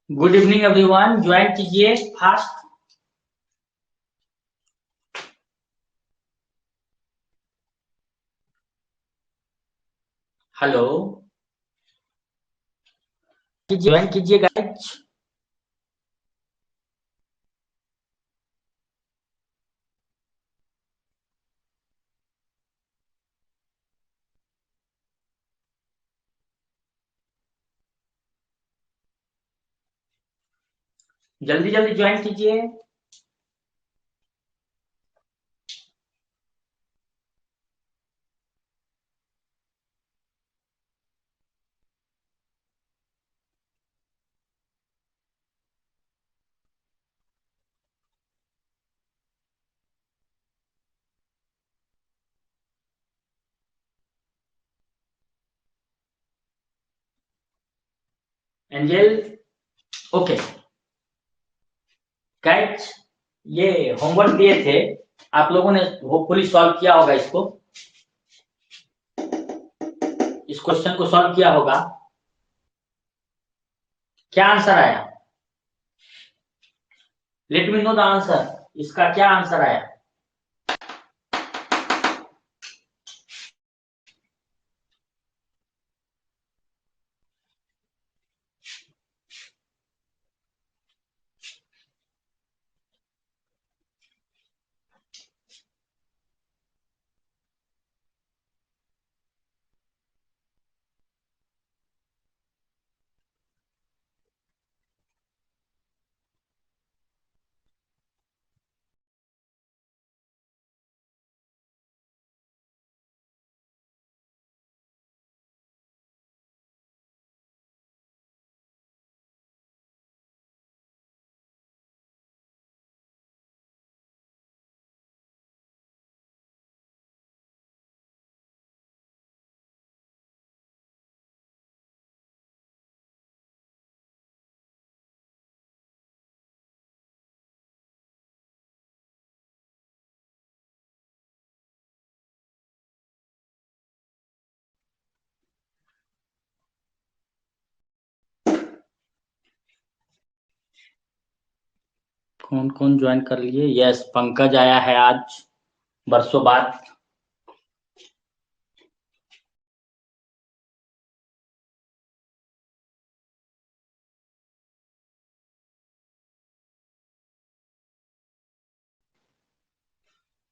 Good evening everyone, join कीजिए fast. Hello, join कीजिए guys. जल्दी जल्दी ज्वाइन कीजिए। एंजल, ओके गाइज, ये होमवर्क दिए थे, आप लोगों ने होपफुली सॉल्व किया होगा इसको। इस क्वेश्चन को सॉल्व किया होगा। क्या आंसर आया? Let me know the answer. इसका क्या आंसर आया? कौन कौन ज्वाइन कर लिए? यस, पंकज आया है आज बरसों बाद।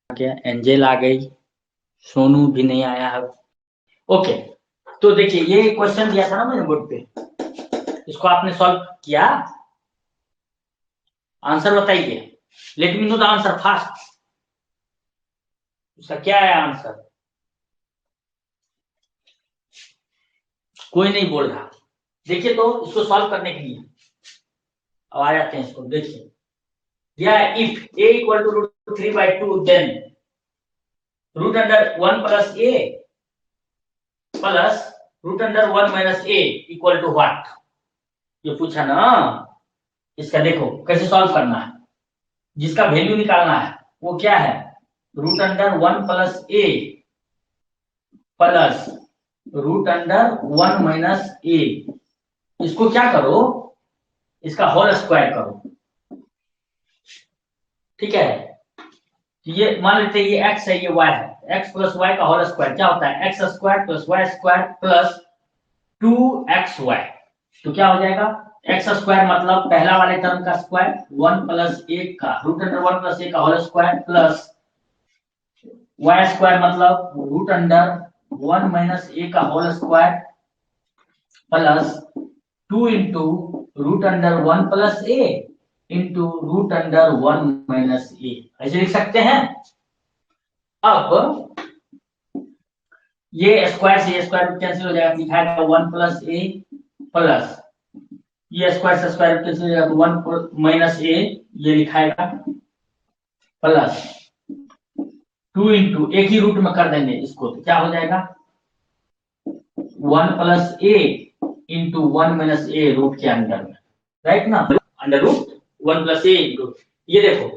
एंजल आ गई, सोनू भी नहीं आया है। ओके, तो देखिए ये क्वेश्चन दिया था ना मैंने बोर्ड पे, इसको आपने सॉल्व किया? आंसर बताइए। Let me know the answer fast. उसका क्या है आंसर? कोई नहीं बोल रहा। देखिए तो इसको सॉल्व करने के लिए अब आ जाते हैं इसको। देखिए दिया है, if a equal to root 3/2 then root under 1 plus a plus root under 1 minus a equal to what? ये पूछा ना। इसका देखो कैसे सॉल्व करना है। जिसका वैल्यू निकालना है वो क्या है? Root under 1 plus a plus root under 1 minus a। इसको क्या करो, इसका होल स्क्वायर करो। ठीक है, ये मान लेते हैं ये x है, ये y है। x प्लस वाई का होल स्क्वायर क्या होता है? X square plus y square plus 2xy। तो क्या हो जाएगा? एक्स स्क्वायर मतलब पहला वाले टर्म का स्क्वायर, 1 प्लस 1 का रूट अंडर 1 प्लस 1 का whole square plus y square मतलब रूट अंडर 1 माइनस a का whole square plus 2 into root under 1 plus a into root under 1 minus a। ऐसे लिख सकते हैं। अब ये स्क्वायर से स्क्वायर कैंसिल हो जाएगा, दिखाएगा 1 प्लस a प्लस ये स्क्वायर से स्क्वायर कैंसिल हो जाएगा तो 1 माइनस a, ये लिखाएगा प्लस 2 इंटू एक ही रूट में कर देंगे इसको, तो क्या हो जाएगा? 1 plus a into 1 minus a root के अंदर में, राइट ना? Under root 1 plus a into, ये देखो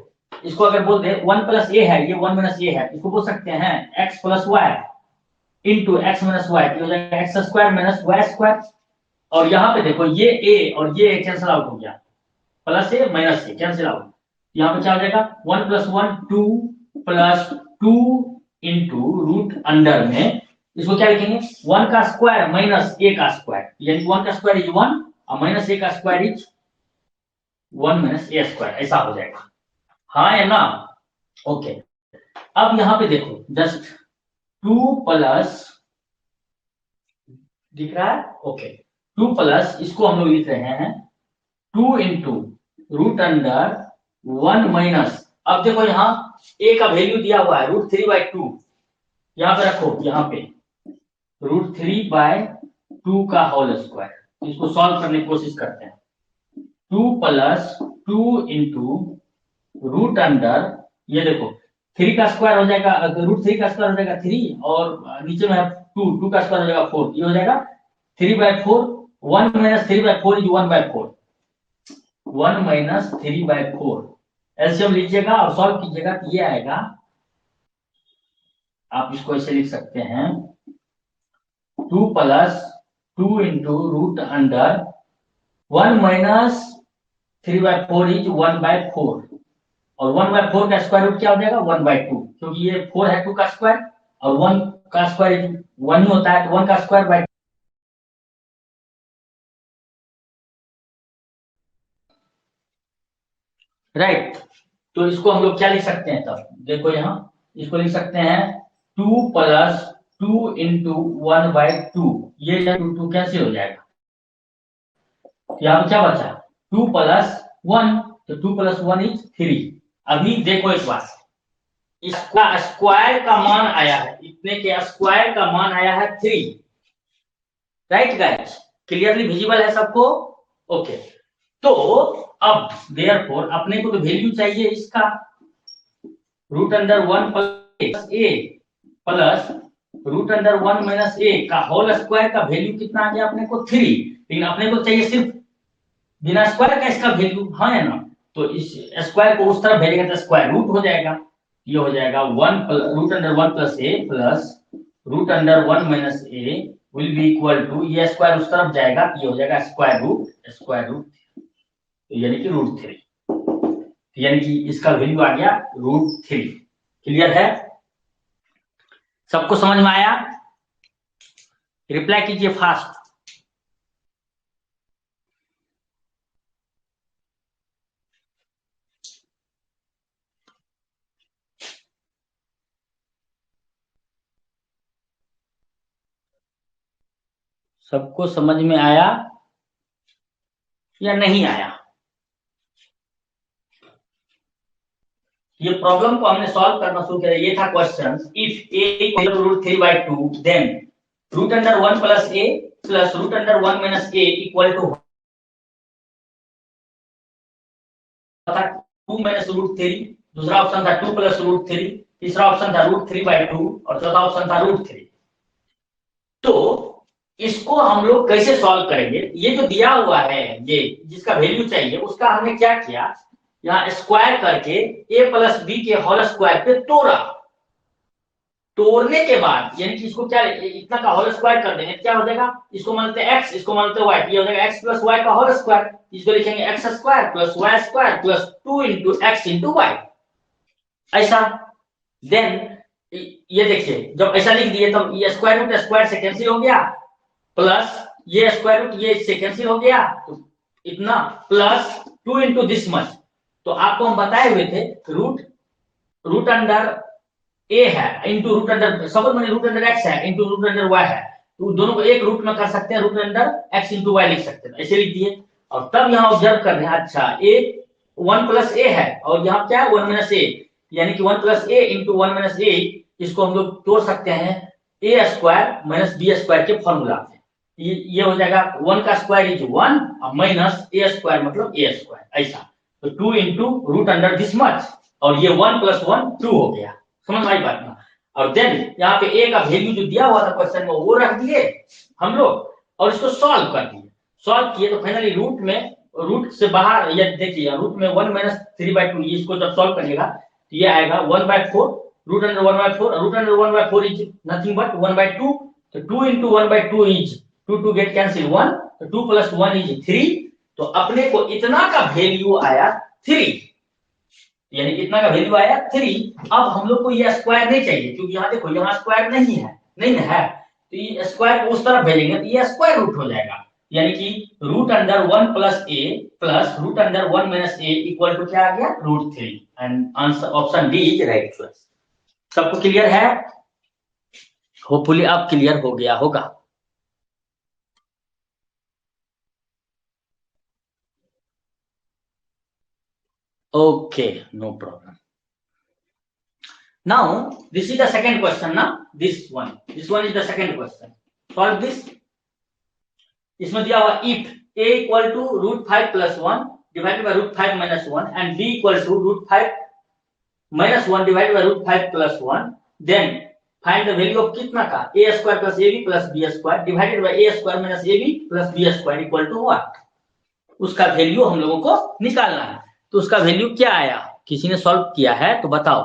इसको अगर बोल दे 1 प्लस a है, ये 1 माइनस a है, इसको बोल सकते हैं x plus y into x minus y, हो जाएगा x square minus y square. और यहाँ पे देखो ये ए और ये कैंसिल आउट हो गया, प्लस ए माइनस ए कैंसिल आउट, यहाँ पे क्या हो जाएगा 1 + 1 2 प्लस 2 इंटू रूट अंडर में इसको क्या लिखेंगे 1 का स्क्वायर माइनस ए का स्क्वायर, यानी 1 का स्क्वायर इज 1 और माइनस ए का square is 1 minus a square, ऐसा हो जाएगा। हाँ या ना? ओके। अब यहाँ पे देखो जस्ट 2 प्लस, दिख रहा है? ओके, 2 प्लस इसको हम लोग लिख रहे हैं 2 इंटू रूट अंडर 1 माइनस, अब देखो यहाँ ए का वैल्यू दिया हुआ है √3/2, यहाँ पे रखो, यहाँ पे √3/2 का होल स्क्वायर, इसको सॉल्व करने की कोशिश करते हैं। 2 प्लस 2 इंटू रूट अंडर, ये देखो 3 का स्क्वायर हो जाएगा, √3 का स्क्वायर हो जाएगा 3 और नीचे में 2 का स्क्वायर हो जाएगा 4, ये हो जाएगा 3/4, 1 माइनस 3/4 इज 1/4, 1 माइनस 3/4, एलसीएम लीजिएगा और सॉल्व कीजिएगा तो ये आएगा, आप इसको ऐसे लिख सकते हैं 2 plus 2 into root under 1 minus 3/4 is 1/4, और 1/4 का स्क्वायर रूट क्या हो जाएगा 1/2, क्योंकि ये 4 है 2 का स्क्वायर और 1 का स्क्वायर 1 ही होता है, तो 1 का स्क्वायर बाय, राइट। तो इसको हम लोग क्या लिख सकते हैं, तब देखो यहाँ इसको लिख सकते हैं 2 प्लस 2 इंटू 1/2, ये 2 कैंसिल हो जाएगा, यहाँ पे क्या बचा 2 प्लस 1, तो 2 प्लस 1 इज 3। अभी देखो एक बात, इसका स्क्वायर का मान आया है, इतने के स्क्वायर का मान आया है 3, राइट गाइस? क्लियरली विजिबल है सबको? ओके। तो अब देयरफॉर अपने को तो वैल्यू चाहिए इसका √1 प्लस ए प्लस √1 माइनस ए का होल स्क्वायर का वैल्यू कितना आ गया अपने को 3, लेकिन अपने को चाहिए सिर्फ बिना स्क्वायर का इसका वैल्यू, हाँ है ना? तो इस स्क्वायर को उस तरफ भेजेंगे तो स्क्वायर रूट हो जाएगा, ये हो जाएगा √1 plus a plus √1 minus a will be equal to, ये स्क्वायर उस तरफ जाएगा, ये हो जाएगा स्क्वायर रूट, यानी कि √3, यानी कि इसका वैल्यू आ गया √3। क्लियर है? सबको समझ में आया? रिप्लाई कीजिए फास्ट। सबको समझ में आया या नहीं आया? ये प्रॉब्लम को हमने सॉल्व करना शुरू किया, ये था question, if a equal to √3/2 then √1 plus a plus √1 minus a equal to 2 minus √3, दूसरा ऑप्शन था 2 प्लस √3, तीसरा ऑप्शन था √3/2 और चौथा ऑप्शन था √3। तो इसको हम लोग कैसे सॉल्व करेंगे? ये जो दिया हुआ है, ये जिसका वैल्यू चाहिए, उसका हमने क्या किया, यहाँ स्क्वायर करके a प्लस बी के होल स्क्वायर पे तोड़ा, तोड़ने के बाद यानी कि इसको क्या इतना का होल स्क्वायर कर देंगे, क्या हो जाएगा, इसको मानते हैं x, इसको मानते हैं y, ये हो जाएगा x प्लस y का होल स्क्वायर, इसको लिखेंगे x square plus y square plus 2 into x into y, ऐसा। देन ये देखिए जब ऐसा लिख दिए तब ये स्क्वायर रूट स्क्वायर से कैंसिल हो गया, प्लस ये स्क्वायर रूट ये से कैंसिल हो गया, तो इतना प्लस 2 इंटू दिस मच, तो आपको हम बताए हुए थे रूट अंडर ए है इंटू रूट अंडर, सपोज मैंने रूट अंडर एक्स है इंटू रूट अंडर वाई है, तो दोनों को एक रूट में कर सकते हैं, root under x into y लिख सकते हैं, ऐसे लिख दिए। और तब यहाँ ऑब्जर्व कर रहे हैं, अच्छा ए 1 प्लस ए है और यहाँ क्या है 1 माइनस ए, यानी कि 1 plus a into 1 minus a, इसको हम लोग तोड़ सकते हैं a square minus b square के फॉर्मूला से, ये हो जाएगा 1 का square is 1 minus a square मतलब ए स्क्वायर, ऐसा। तो 2 into root under this much, और ये 1 प्लस 1 2 हो गया, समझ आई बात ना? और देन यहाँ पे ए का वैल्यू जो दिया हुआ था क्वेश्चन में वो रख दिए हम लोग और इसको सॉल्व कर दिए, सॉल्व किए तो फाइनली रूट से बाहर ये देखिए रूट में 1 माइनस 3/2, इसको जब सॉल्व करिएगा तो ये आएगा 1/4 root under 1/4, root under 1/4 is nothing but 1/2, तो 2 इंटू 1/2 इज 2 गेट कैंसिल 1 तो 2 + 1 = 3, तो अपने को इतना का वैल्यू आया 3, यानी इतना का वैल्यू आया 3। अब हम लोग को ये स्क्वायर नहीं चाहिए, क्योंकि यहाँ देखो यहाँ स्क्वायर नहीं है, नहीं है, तो ये स्क्वायर को उस तरफ भेजेंगे तो ये स्क्वायर रूट हो जाएगा, यानी कि √1 + a plus √1 - a equal to क्या आ गया, √3, and answer option D is right choice. सबको क्लियर है? होपफुली अब क्लियर हो गया होगा। Okay, no problem. Now this is the second question. Now this one is the second question. Solve this. इसमें दिया हुआ if a equal to √5 + 1 divided by √5 - 1 and b equal to √5 - 1 divided by √5 + 1, then find the value of कितना का a² + ab + b² divided by a² - ab + b² equal to what? उसका value हम लोगों को निकालना है। तो उसका वैल्यू क्या आया? किसी ने सॉल्व किया है तो बताओ।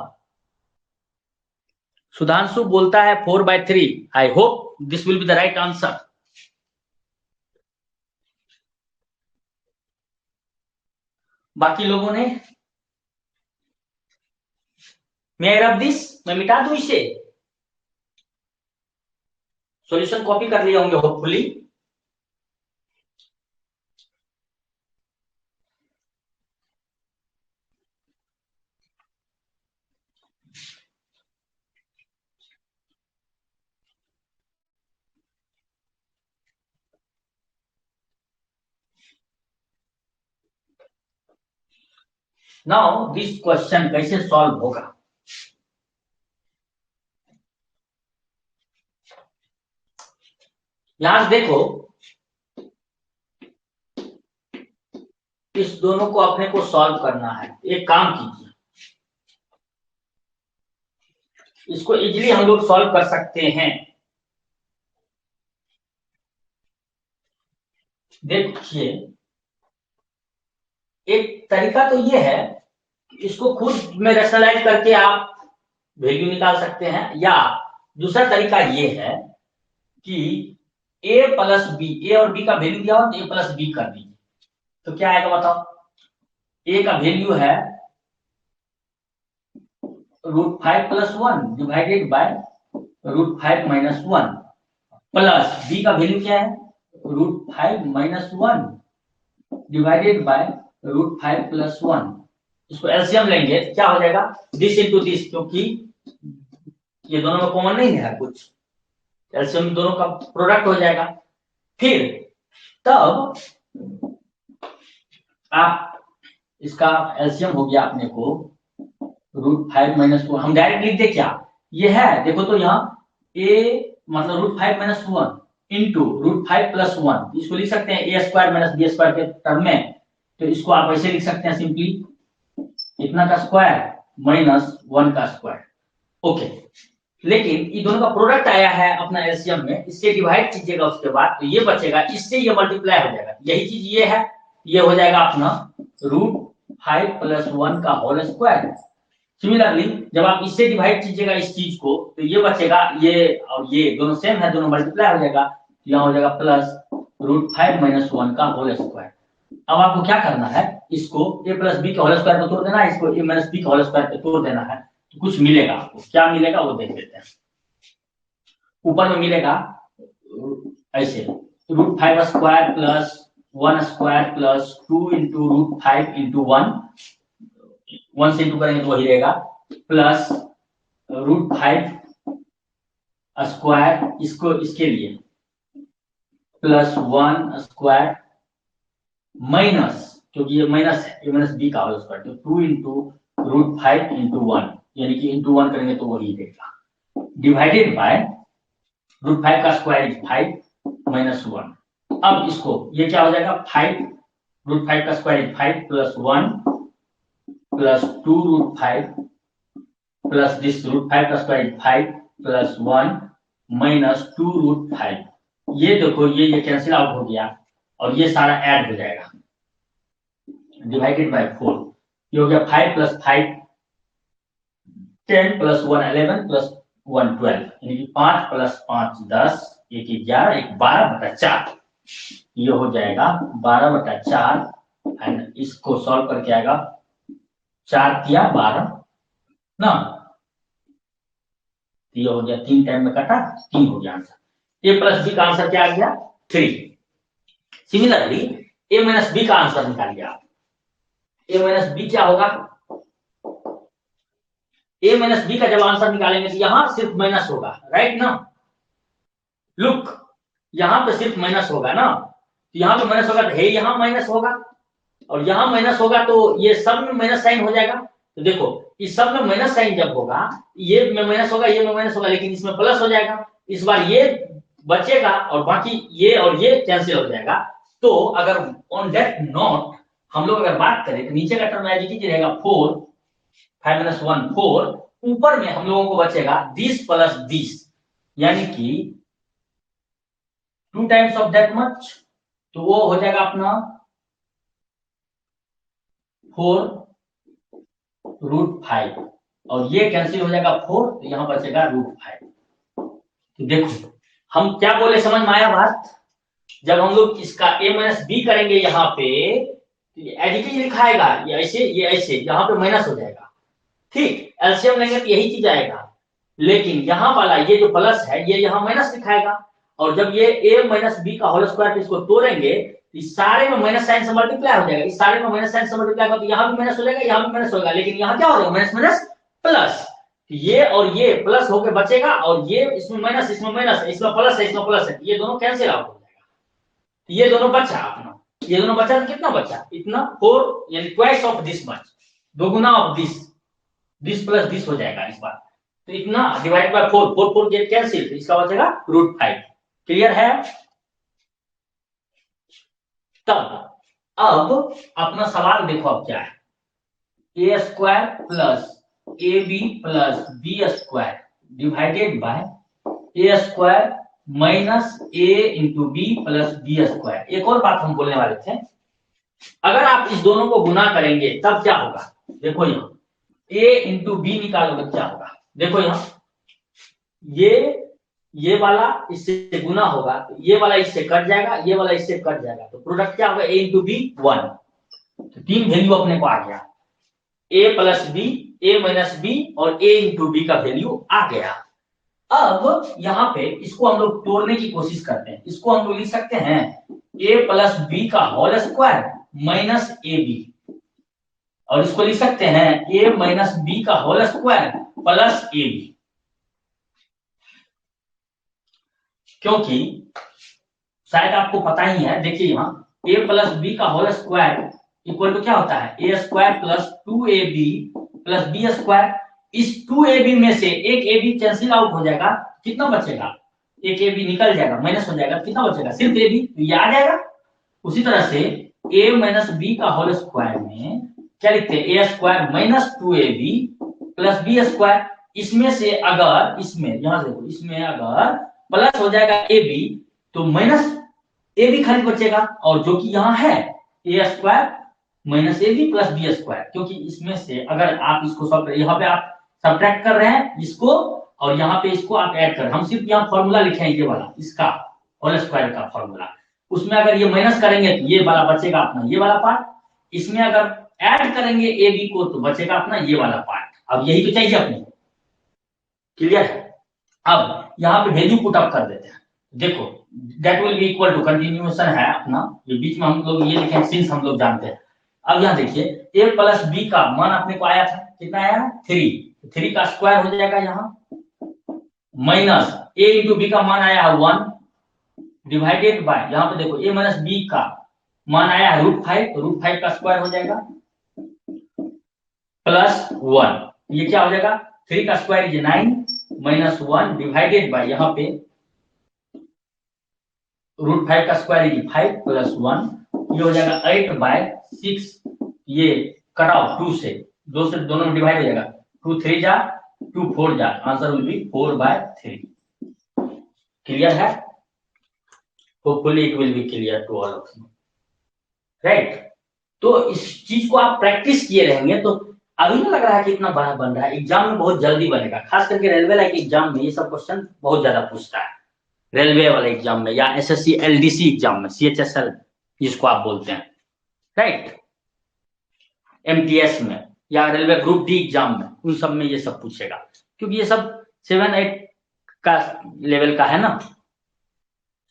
सुधांशु बोलता है 4/3। I hope this will be the right answer. बाकी लोगों ने, मैं रब दिस, मैं मिटा दूं इसे। सॉल्यूशन कॉपी कर लिए होंगे होपफुली। नाउ दिस क्वेश्चन कैसे सॉल्व होगा? यहां देखो, इस दोनों को अपने को सॉल्व करना है। एक काम कीजिए, इसको इजीली हम लोग सॉल्व कर सकते हैं। देखिए, एक तरीका तो ये है कि इसको खुद में रैशनलाइज करके आप वैल्यू निकाल सकते हैं, या दूसरा तरीका ये है कि a + b, a और b का वैल्यू दिया हो तो a + b कर दीजिए। तो क्या आएगा बताओ? a का वैल्यू है √5 + 1 डिवाइडेड बाय √5 - 1 प्लस b का वैल्यू क्या है, √5 - 1 डिवाइडेड बाय √5 + 1। इसको एलसीएम लेंगे तो क्या हो जाएगा, दिस इंटू दिस, क्योंकि ये दोनों में कॉमन नहीं है कुछ, एलसीएम दोनों का प्रोडक्ट हो जाएगा। फिर तब आप इसका एलसीएम हो गया अपने को √5 - 1, हम डायरेक्ट लिख दे क्या, ये है देखो तो यहाँ a मतलब √5 - 1 इंटू √5 + 1, इसको लिख सकते हैं a² - b² के टर्म में। तो इसको आप ऐसे लिख सकते हैं सिंपली, इतना का स्क्वायर -1 का स्क्वायर। ओके, लेकिन ये दोनों का प्रोडक्ट आया है अपना एलसीएम में, इससे डिवाइड कीजिएगा उसके बाद तो ये बचेगा, इससे ये मल्टीप्लाई हो जाएगा। यही चीज ये है, ये हो जाएगा अपना √5 + 1 का होल स्क्वायर। सिमिलरली जब आप इससे डिवाइड कीजिएगा इस चीज को तो ये बचेगा, ये और ये दोनों सेम है, दोनों मल्टीप्लाई हो जाएगा, यहाँ हो जाएगा प्लस √5 - 1 का होल स्क्वायर। अब आपको क्या करना है, इसको a + b के होल स्क्वायर पे तोड़ देना है, इसको a - b के होल स्क्वायर पे तोड़ देना है, तो कुछ मिलेगा आपको। क्या मिलेगा वो देख लेते हैं। ऊपर में मिलेगा ऐसे √5² + 1² + 2 × √5 × 1, 1 से 2 करेंगे तो वही रहेगा, प्लस √5², इसको इसके लिए प्लस 1² माइनस, क्योंकि ये माइनस है, a - b का होल स्क्वायर, तो 2 × √5 × 1, यानी कि इंटू 1 करेंगे तो वही देगा, डिवाइडेड बाय √5 का स्क्वायर इज 5 - 1। अब इसको ये क्या हो जाएगा, 5 √5 का square is 5 + 1 plus 2 √5 plus this √5 का स्क्वायर इज 5 + 1 माइनस 2 √5। ये देखो ये कैंसिल आउट हो गया और ये सारा ऐड हो जाएगा, डिवाइडेड बाय 4, ये हो गया 5 + 5 10 + 1 11 + 1 12, यानी कि 5 + 5 10, 1 11, 1 12/4। ये हो जाएगा 12/4 एंड इसको सॉल्व करके आएगा 4×12 ना, ये हो गया 3 टाइम में कटा 3 हो गया आंसर। ए प्लस बी का आंसर क्या आ गया 3। सिमिलरली ए माइनस बी का आंसर निकालिए आप। ए माइनस बी क्या होगा, ए माइनस बी का जब आंसर निकालेंगे तो यहां सिर्फ माइनस होगा, राइट ना। लुक यहां पे सिर्फ माइनस होगा ना, तो यहां पे माइनस होगा तो है यहां माइनस होगा, और यहां माइनस होगा तो ये सब में माइनस साइन हो जाएगा। तो देखो इस सब में माइनस साइन जब होगा, ये में माइनस होगा, ये में माइनस होगा, लेकिन इसमें प्लस हो जाएगा। इस बार ये बचेगा और बाकी ये और ये कैंसिल हो जाएगा। तो अगर ऑन दैट नोट हम लोग अगर बात करें तो नीचे का टर्म एज इट इज रहेगा 4, 5 - 1 4, ऊपर में हम लोगों को बचेगा दिस प्लस दिस, यानी कि 2 टाइम्स ऑफ दैट मच, तो वो हो जाएगा अपना 4√5, और ये कैंसिल हो जाएगा 4, तो यहां बचेगा √5। तो देखो हम क्या बोले, समझ में आया बात। जब हम लोग इसका a माइनस बी करेंगे यहाँ पे एज इट इज लिखाएगा, ये ऐसे यहाँ पे माइनस हो जाएगा, ठीक। एलसीएम लेंगे तो यही चीज आएगा, लेकिन यहाँ वाला ये जो प्लस है ये यहाँ माइनस लिखाएगा, और जब ये a माइनस बी का होल स्क्वायर इसको तोड़ेंगे तो इस सारे में माइनस साइन से मल्टीप्लाई हो जाएगा, इस सारे में माइनस साइन से मल्टीप्लाई होगा तो यहाँ भी माइनस हो जाएगा, यहाँ भी माइनस होगा, लेकिन यहाँ क्या हो जाएगा माइनस माइनस प्लस, ये और ये प्लस होकर बचेगा, और ये इसमें माइनस इसमें माइनस, इसमें प्लस है इसमें प्लस है, ये दोनों कैंसिल आउट हो जाएगा। ये दोनों बचा अपना, ये दोनों बचा तो कितना बचा, इतना 4 यानी ट्वाइस ऑफ दिस मच, दोगुना ऑफ दिस प्लस दिस हो जाएगा इस बार, तो इतना डिवाइड बाय 4, 4 4 गेट कैंसिल, तो इसका बचेगा √5। क्लियर है। तब अब अपना सवाल देखो अब क्या है, a square plus ab plus b square divided by a square minus a into b plus b square. एक और बात हम बोलने वाले थे, अगर आप इस दोनों को गुना करेंगे तब क्या होगा, देखो यहाँ a इंटू बी निकालोगे क्या होगा, देखो यहाँ ये वाला इससे गुना होगा, ये वाला इससे कट जाएगा, ये वाला इससे कट जाएगा, तो प्रोडक्ट क्या होगा a इंटू बी 1, तो 3 वैल्यू अपने को आ गया, a plus b, a minus b और a इंटू बी का वैल्यू आ गया। अब यहाँ पे इसको हम लोग तोड़ने की कोशिश करते हैं, इसको हम लोग लिख सकते हैं a प्लस बी का whole square minus a b, और इसको लिख सकते हैं a माइनस बी का whole square plus a b, क्योंकि शायद आपको पता ही है, देखिए यहाँ a प्लस बी का होल स्क्वायर इक्वल टू क्या होता है, a square plus 2ab plus b square. इस 2ab में से एक ab कैंसिल आउट हो जाएगा, कितना बचेगा, एक ab निकल जाएगा, माइनस हो जाएगा, कितना बचेगा सिर्फ ab, तो ये आ जाएगा। उसी तरह से a माइनस बी का होल स्क्वायर में क्या लिखते हैं, a square minus 2ab plus b square. इसमें से अगर इसमें यहां से देखो, इसमें अगर प्लस हो जाएगा ab तो माइनस ab खाली बचेगा, और जो कि यहाँ है a square minus a b plus b square, क्योंकि इसमें से अगर आप इसको सॉल्व करें, यहाँ पे आप सब्ट्रैक्ट कर रहे हैं इसको और यहाँ पे इसको आप ऐड कर रहे हैं, हम सिर्फ यहाँ फॉर्मूला लिखे हैं ये वाला, इसका होल स्क्वायर का फॉर्मूला, उसमें अगर ये माइनस करेंगे तो ये वाला बचेगा अपना ये वाला पार्ट, इसमें अगर ऐड करेंगे ए बी को तो बचेगा अपना ये वाला पार्ट। अब यही तो चाहिए अपने, क्लियर है। अब यहाँ पे वैल्यू पुट अप कर देते हैं, देखो that will be equal to continuation है अपना, ये बीच में हम लोग ये लिखे सिंस हम लोग जानते हैं। अब यहाँ देखिए a प्लस बी का मान अपने को आया था, कितना आया 3, 3 का स्क्वायर हो जाएगा यहाँ, माइनस a इंटू बी का मान आया है 1 डिवाइडेड बाय, यहाँ पे देखो a माइनस बी का मान आया है √5, तो √5 का स्क्वायर हो जाएगा प्लस 1, ये क्या हो जाएगा 3 का square is 9 minus 1 divided bye यहाँ पे √5 का स्क्वायर इज 5 प्लस 1, ये हो जाएगा 8/6, ये कट ऑफ 2 से, 2 से दोनों में डिवाइड हो जाएगा, 2 3 जा 2 4 जा, आंसर विल बी 4/3। क्लियर है, hopefully it will be clear to all of you, right. तो इस चीज को आप प्रैक्टिस किए रहेंगे तो अभी ना लग रहा है कि इतना बड़ा बन रहा है, एग्जाम में बहुत जल्दी बनेगा, खास करके रेलवे लाइक एग्जाम में ये सब क्वेश्चन बहुत ज्यादा पूछता है, रेलवे वाले एग्जाम में, या एसएससी एलडीसी एग्जाम में, सीएचएसएल जिसको आप बोलते हैं, राइट, एमटीएस में, या रेलवे ग्रुप डी एग्जाम में, उन सब में ये सब पूछेगा, क्योंकि ये सब 7-8 का लेवल का है ना,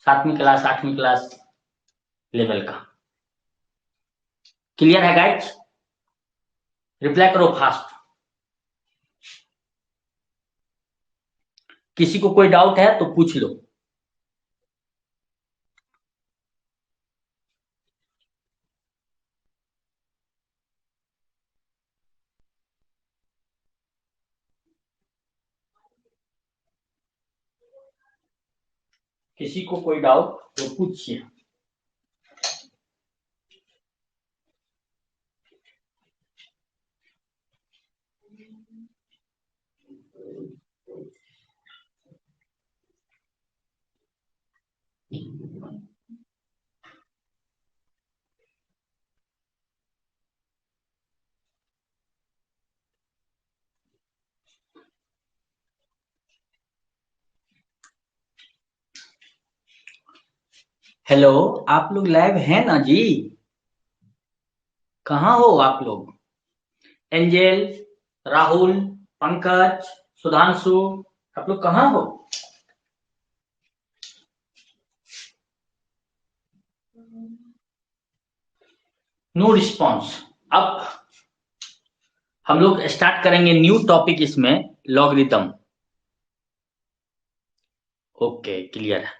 7वीं क्लास 8वीं क्लास लेवल का। क्लियर है गाइड्स? रिप्लाई करो फास्ट। किसी को कोई डाउट है तो पूछ लो। किसी को कोई डाउट तो पूछिए। हेलो, आप लोग लाइव हैं ना जी? कहाँ हो आप लोग? एंजल, राहुल, पंकज, सुधांशु, आप लोग कहाँ हो? No response. अब हम लोग स्टार्ट करेंगे न्यू टॉपिक इसमें, लॉगरिथम। ओके, क्लियर है।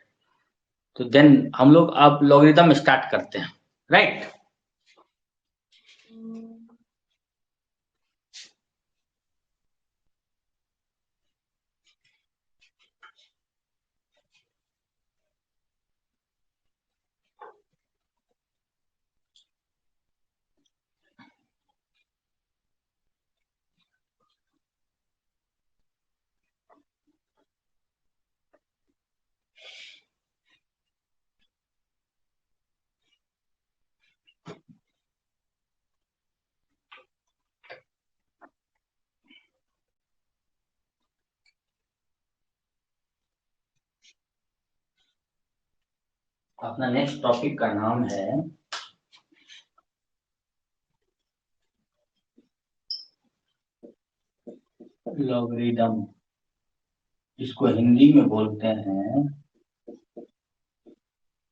तो देन हम लोग अब लॉगरिथम स्टार्ट करते हैं, राइट? अपना नेक्स्ट टॉपिक का नाम है लॉगरिथम। इसको हिंदी में बोलते हैं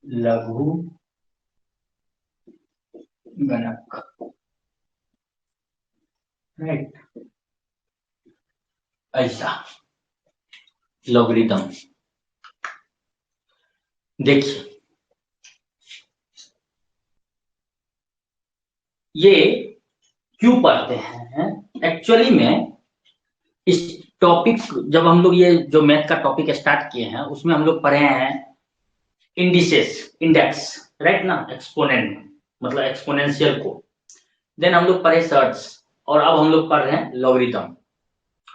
लघु गणक, राइट? ऐसा लॉगरिथम। देखिए, ये क्यों पढ़ते हैं एक्चुअली में? इस टॉपिक, जब हम लोग ये जो मैथ का टॉपिक स्टार्ट किए हैं उसमें हम लोग पढ़े हैं इंडिसेस, इंडेक्स, राइट ना, एक्सपोनेंट मतलब एक्सपोनेंशियल को। देन हम लोग पढ़े सर्ट्स, और अब हम लोग पढ़ रहे हैं लॉगरिथम।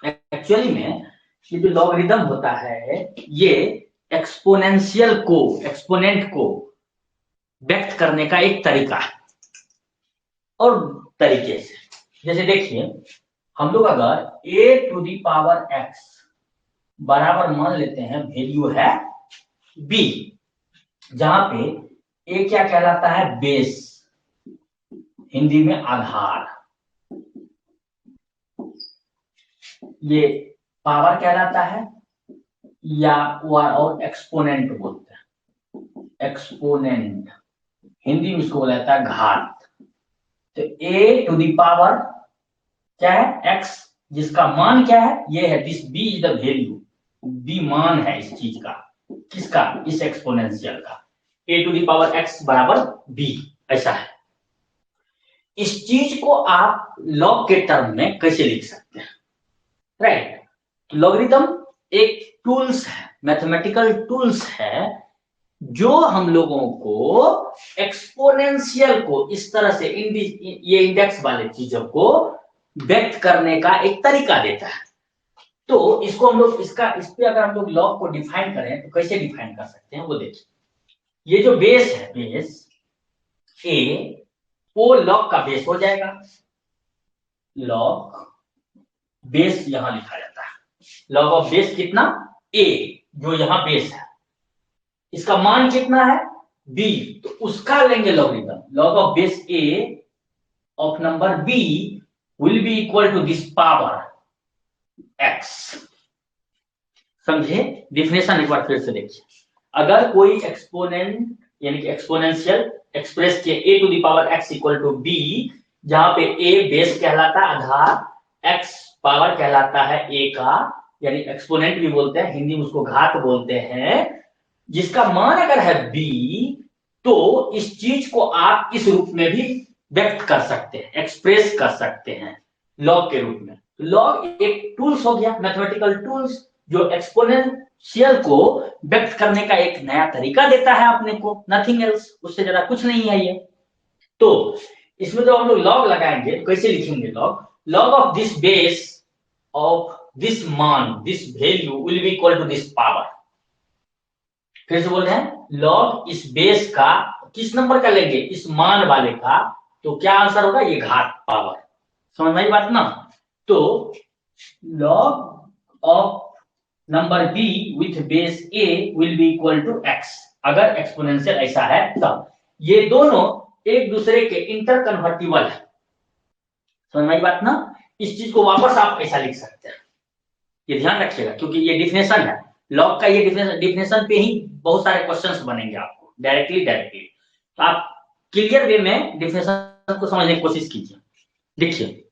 एक्चुअली में ये जो लॉगरिथम होता है, ये एक्सपोनेंशियल को, एक्सपोनेंट को व्यक्त करने का एक तरीका है। और तरीके से, जैसे देखिए, हम लोग अगर a to the power x बराबर मान लेते हैं वैल्यू है b, जहां पे a क्या कहलाता है? बेस, हिंदी में आधार। ये पावर कहलाता है, या और एक्सपोनेंट बोलते हैं, एक्सपोनेंट हिंदी में इसको बोला जाता है घात। तो a टू दी पावर क्या है? x, जिसका मान क्या है? ये है, this b is the value, b मान है इस चीज का, किसका? इस एक्सपोनेंशियल का। a to the power x बराबर b, ऐसा है। इस चीज को आप लॉग के टर्म में कैसे लिख सकते हैं, राइट? लॉगरिथम एक टूल्स है, मैथमेटिकल टूल्स है, जो हम लोगों को एक्सपोनेंशियल को इस तरह से ये इंडेक्स वाले चीजों को व्यक्त करने का एक तरीका देता है। तो इसको हम लोग, इसका इस पे अगर हम लोग लॉग को डिफाइन करें तो कैसे डिफाइन कर सकते हैं वो देखिए। ये जो बेस है, बेस ए, वो लॉग का बेस हो जाएगा। लॉग बेस यहां लिखा जाता है। लॉग ऑफ बेस कितना? ए, जो यहां बेस है। इसका मान कितना है b, तो उसका लेंगे logarithm. Log of base a of number b will be equal to this power x। समझे? डिफिनेशन एक बार फिर से देखिए। अगर कोई एक्सपोनेंट यानी कि एक्सपोनेंशियल एक्सप्रेस किया a to the power x equal to b, जहां पे a बेस कहलाता है आधार, x पावर कहलाता है a का, यानी एक्सपोनेंट भी बोलते हैं, हिंदी में उसको घात बोलते हैं, जिसका मान अगर है b, तो इस चीज को आप इस रूप में भी व्यक्त कर सकते हैं, एक्सप्रेस कर सकते हैं लॉग के रूप में। लॉग एक टूल्स हो गया, मैथमेटिकल टूल्स, जो एक्सपोनेंशियल को व्यक्त करने का एक नया तरीका देता है अपने को, नथिंग एल्स, उससे ज्यादा कुछ नहीं है ये। तो इसमें जब हम लोग लॉग लगाएंगे तो कैसे लिखेंगे log? Log of this base of this मान, this value will be equal to this power. फिर से बोल रहे हैं, लॉग इस बेस का किस नंबर का लेंगे? इस मान वाले का, तो क्या आंसर होगा? ये घात पावर। समझ में आई बात ना? तो log of number b with base a will be equal to x। अगर एक्सपोनेंशियल ऐसा है तब ये दोनों एक दूसरे के इंटर कन्वर्टिबल है। समझ में आई बात ना? इस चीज को वापस आप ऐसा लिख सकते हैं, ये ध्यान रखिएगा, क्योंकि ये डिफिनेशन है लॉग का। ये डिफिनेशन पे ही बहुत सारे क्वेश्चंस बनेंगे आपको डायरेक्टली। तो आप क्लियर वे में डिफिनेशन को समझने की कोशिश कीजिए। देखिए,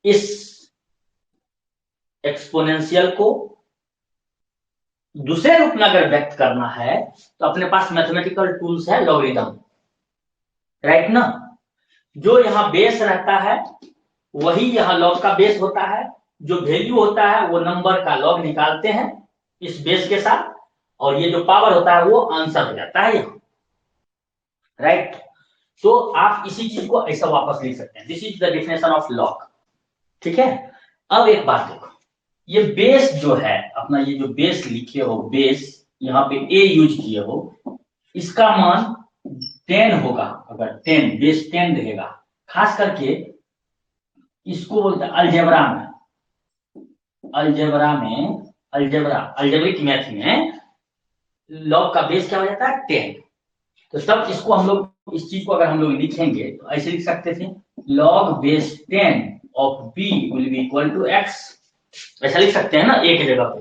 इस एक्सपोनेंशियल को दूसरे रूप में अगर व्यक्त करना है तो अपने पास मैथमेटिकल टूल्स है, लॉगरिथम, राइट ना? जो यहाँ बेस रहता है वही यहाँ लॉग का बेस होता है, जो वैल्यू होता है वो नंबर का लॉग निकालते हैं इस बेस के साथ, और ये जो पावर होता है वो आंसर हो जाता है यहाँ, राइट? तो आप इसी चीज को ऐसा वापस लिख सकते हैं, this is the definition of log. ठीक है? अब एक बात देखो, ये बेस जो है अपना, ये जो बेस लिखे हो, बेस यहाँ पे a यूज किए हो, इसका मान 10 होगा। अगर 10 बेस 10 रहेगा, खास करके इसको बोलते हैं अल्जेब्रिक मैथ में लॉग का बेस क्या हो जाता है? 10। तो तब इसको हम लोग, इस चीज को अगर हम लोग लिखेंगे तो ऐसे लिख सकते थे, log base 10 of b will be equal to x। ऐसा लिख सकते हैं ना एक जगह पे।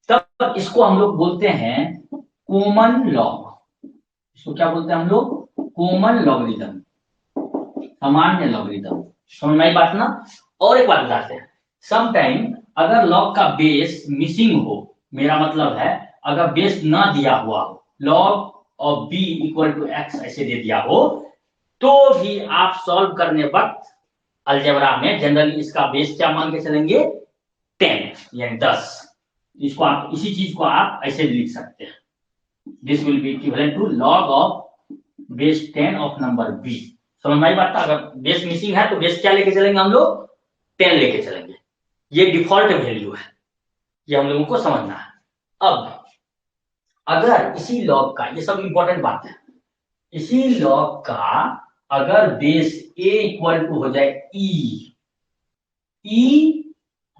तब इसको हम लोग बोलते हैं कॉमन लॉग। इसको क्या बोलते हैं हम लोग? कॉमन लॉगरिथम, सामान्य लॉगरिथम। समझ में आई बात ना? और एक बात बताते हैं, समटाइम अगर लॉग का बेस मिसिंग हो, मेरा मतलब है अगर बेस ना दिया हुआ हो, log of b equal to x ऐसे दे दिया हो, तो भी आप सॉल्व करने वक्त अलजेब्रा में जनरली इसका बेस क्या मान के चलेंगे? 10 यानी 10। इसको आप, इसी चीज को आप ऐसे लिख सकते हैं, this will be equivalent to log of base 10 of number b। समझ में आई बात? अगर बेस मिसिंग है तो बेस क्या लेके चलेंगे हम लोग? 10 लेके चलेंगे। ये डिफॉल्ट वैल्यू है, ये हम लोगों को समझना है। अब अगर इसी लॉग का, ये सब इंपॉर्टेंट बात है, इसी लॉग का अगर बेस a इक्वल टू हो जाए e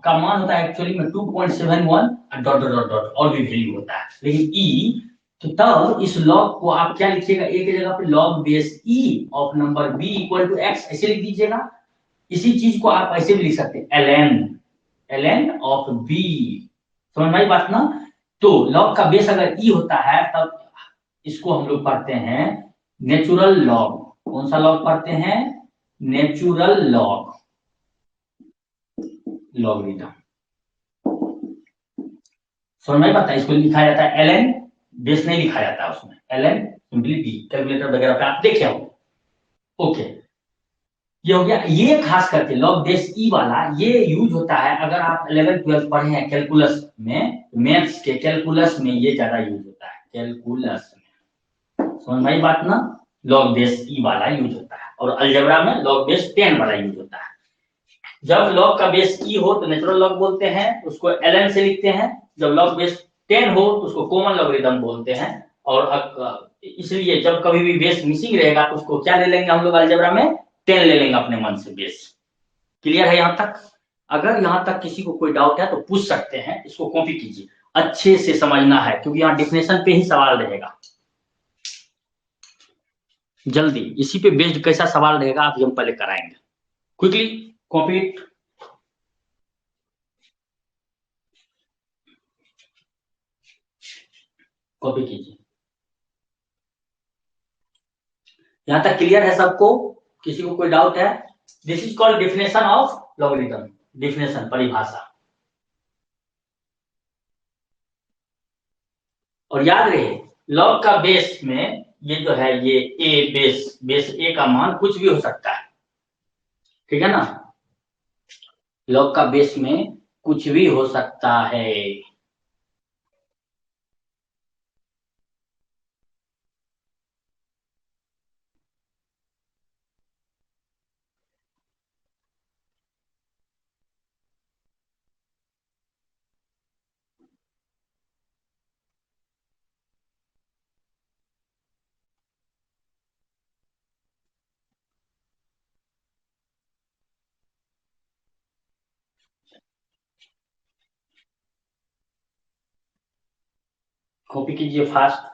का मान होता है एक्चुअली में 2.71 डॉट डॉट डॉट डॉट और भी वैल्यू होता है, लेकिन e, तो तब इस लॉग को आप क्या लिखिएगा? a की जगह पे log base e of number b equal to x ऐसे लिख दीजिएगा। इसी चीज को आप ऐसे भी लिख सकते हैं, ln ऑफ b। समझ में आई बात ना? तो लॉग का बेस अगर e होता है तब इसको हम लोग पढ़ते हैं नेचुरल लॉग। कौन सा लॉग पढ़ते हैं? Natural log, logarithm. समझ में पता है? इसको लिखा जाता है ln, बेस नहीं लिखा जाता उसमें, ln सिंपली b, कैलकुलेटर वगैरह पे आप देखे होंगे। ओके, ये हो गया। ये खास करके लॉग बेस ई वाला ये यूज होता है अगर आप 11 12 पढ़े हैं कैलकुलस में, मैथ्स के कैलकुलस में ये ज्यादा यूज होता है, कैलकुलस में। समझ में आई बात ना? लॉग बेस ई वाला यूज होता है, और अलजेब्रा में लॉग बेस 10 वाला यूज होता है। जब लॉग का बेस ई हो तो नेचुरल लॉग बोलते हैं, उसको ln से लिखते हैं। जब लॉग बेस 10 हो तो उसको कॉमन लॉगरिथम बोलते हैं। और इसलिए जब कभी भी बेस मिसिंग रहेगा तो उसको क्या ले लेंगे हम लोग अलजेब्रा में? 10 ले लेंगे अपने मन से बेस। क्लियर है यहां तक? अगर यहां तक किसी को कोई डाउट है तो पूछ सकते हैं, इसको कॉपी कीजिए। अच्छे से समझना है, क्योंकि यहाँ डिफिनेशन पे ही सवाल रहेगा। जल्दी इसी पे बेस्ड कैसा सवाल रहेगा अभी हम पहले कराएंगे। Quickly copy it. कॉपी कीजिए। यहां तक क्लियर है सबको? किसी को कोई डाउट है? This is called definition of logarithm. Definition, परिभाषा। और याद रहे, लॉग का बेस में ये जो है, ये ए बेस, बेस ए का मान कुछ भी हो सकता है, ठीक है ना? लॉग का बेस में कुछ भी हो सकता है। कॉपी कीजिए फास्ट।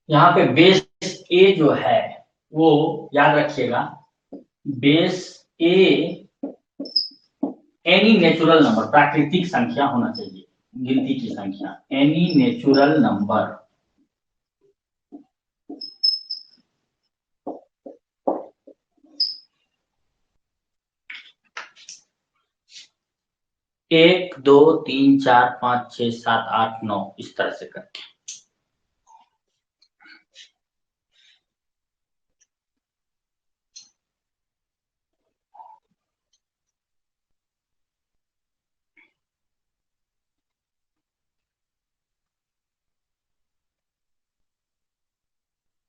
यहाँ पे बेस ए जो है वो याद रखिएगा, बेस ए एनी नेचुरल नंबर, प्राकृतिक संख्या होना चाहिए, गिनती की संख्या, एनी नेचुरल नंबर। एक, दो, तीन, चार, पांच, छह, सात, आठ, नौ, इस तरह से करके।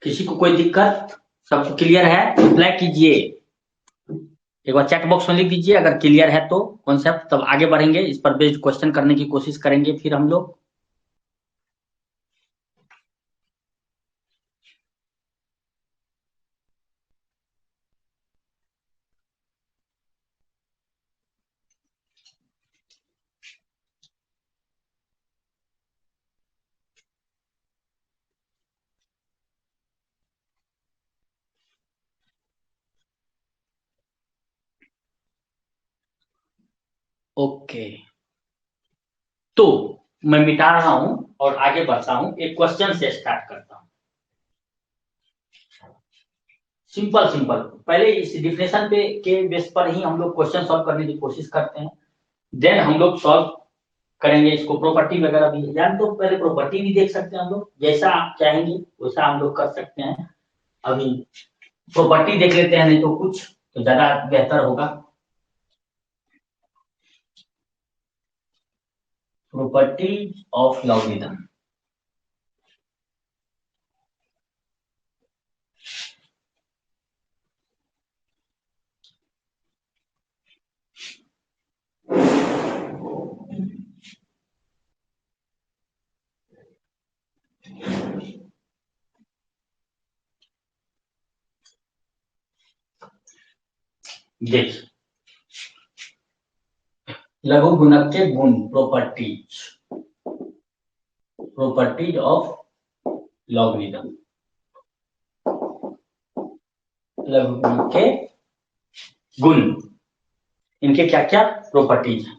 किसी को कोई दिक्कत? सब क्लियर है? रिप्लाई कीजिए, एक बार चैट बॉक्स में लिख दीजिए अगर क्लियर है तो कॉन्सेप्ट, तब आगे बढ़ेंगे, इस पर बेस्ड क्वेश्चन करने की कोशिश करेंगे फिर हम लोग। ओके, तो मैं मिटा रहा हूं और आगे बढ़ता हूं, एक क्वेश्चन से स्टार्ट करता हूं। सिंपल सिंपल, पहले इस डिफिनेशन पे के बेस पर ही हम लोग क्वेश्चन सॉल्व करने की कोशिश करते हैं, देन हम लोग सॉल्व करेंगे इसको। प्रॉपर्टी वगैरह भी यानी, तो पहले प्रॉपर्टी भी देख सकते हैं हम लोग, जैसा आप चाहेंगे वैसा हम लोग कर सकते हैं। अभी प्रॉपर्टी देख लेते हैं, नहीं तो कुछ तो ज्यादा बेहतर होगा। Property of logarithm. देखिए, लघु गुणक के गुण, प्रॉपर्टीज, प्रॉपर्टीज ऑफ लॉगरिथम। लघु गुणक के गुण, इनके क्या क्या प्रॉपर्टीज है।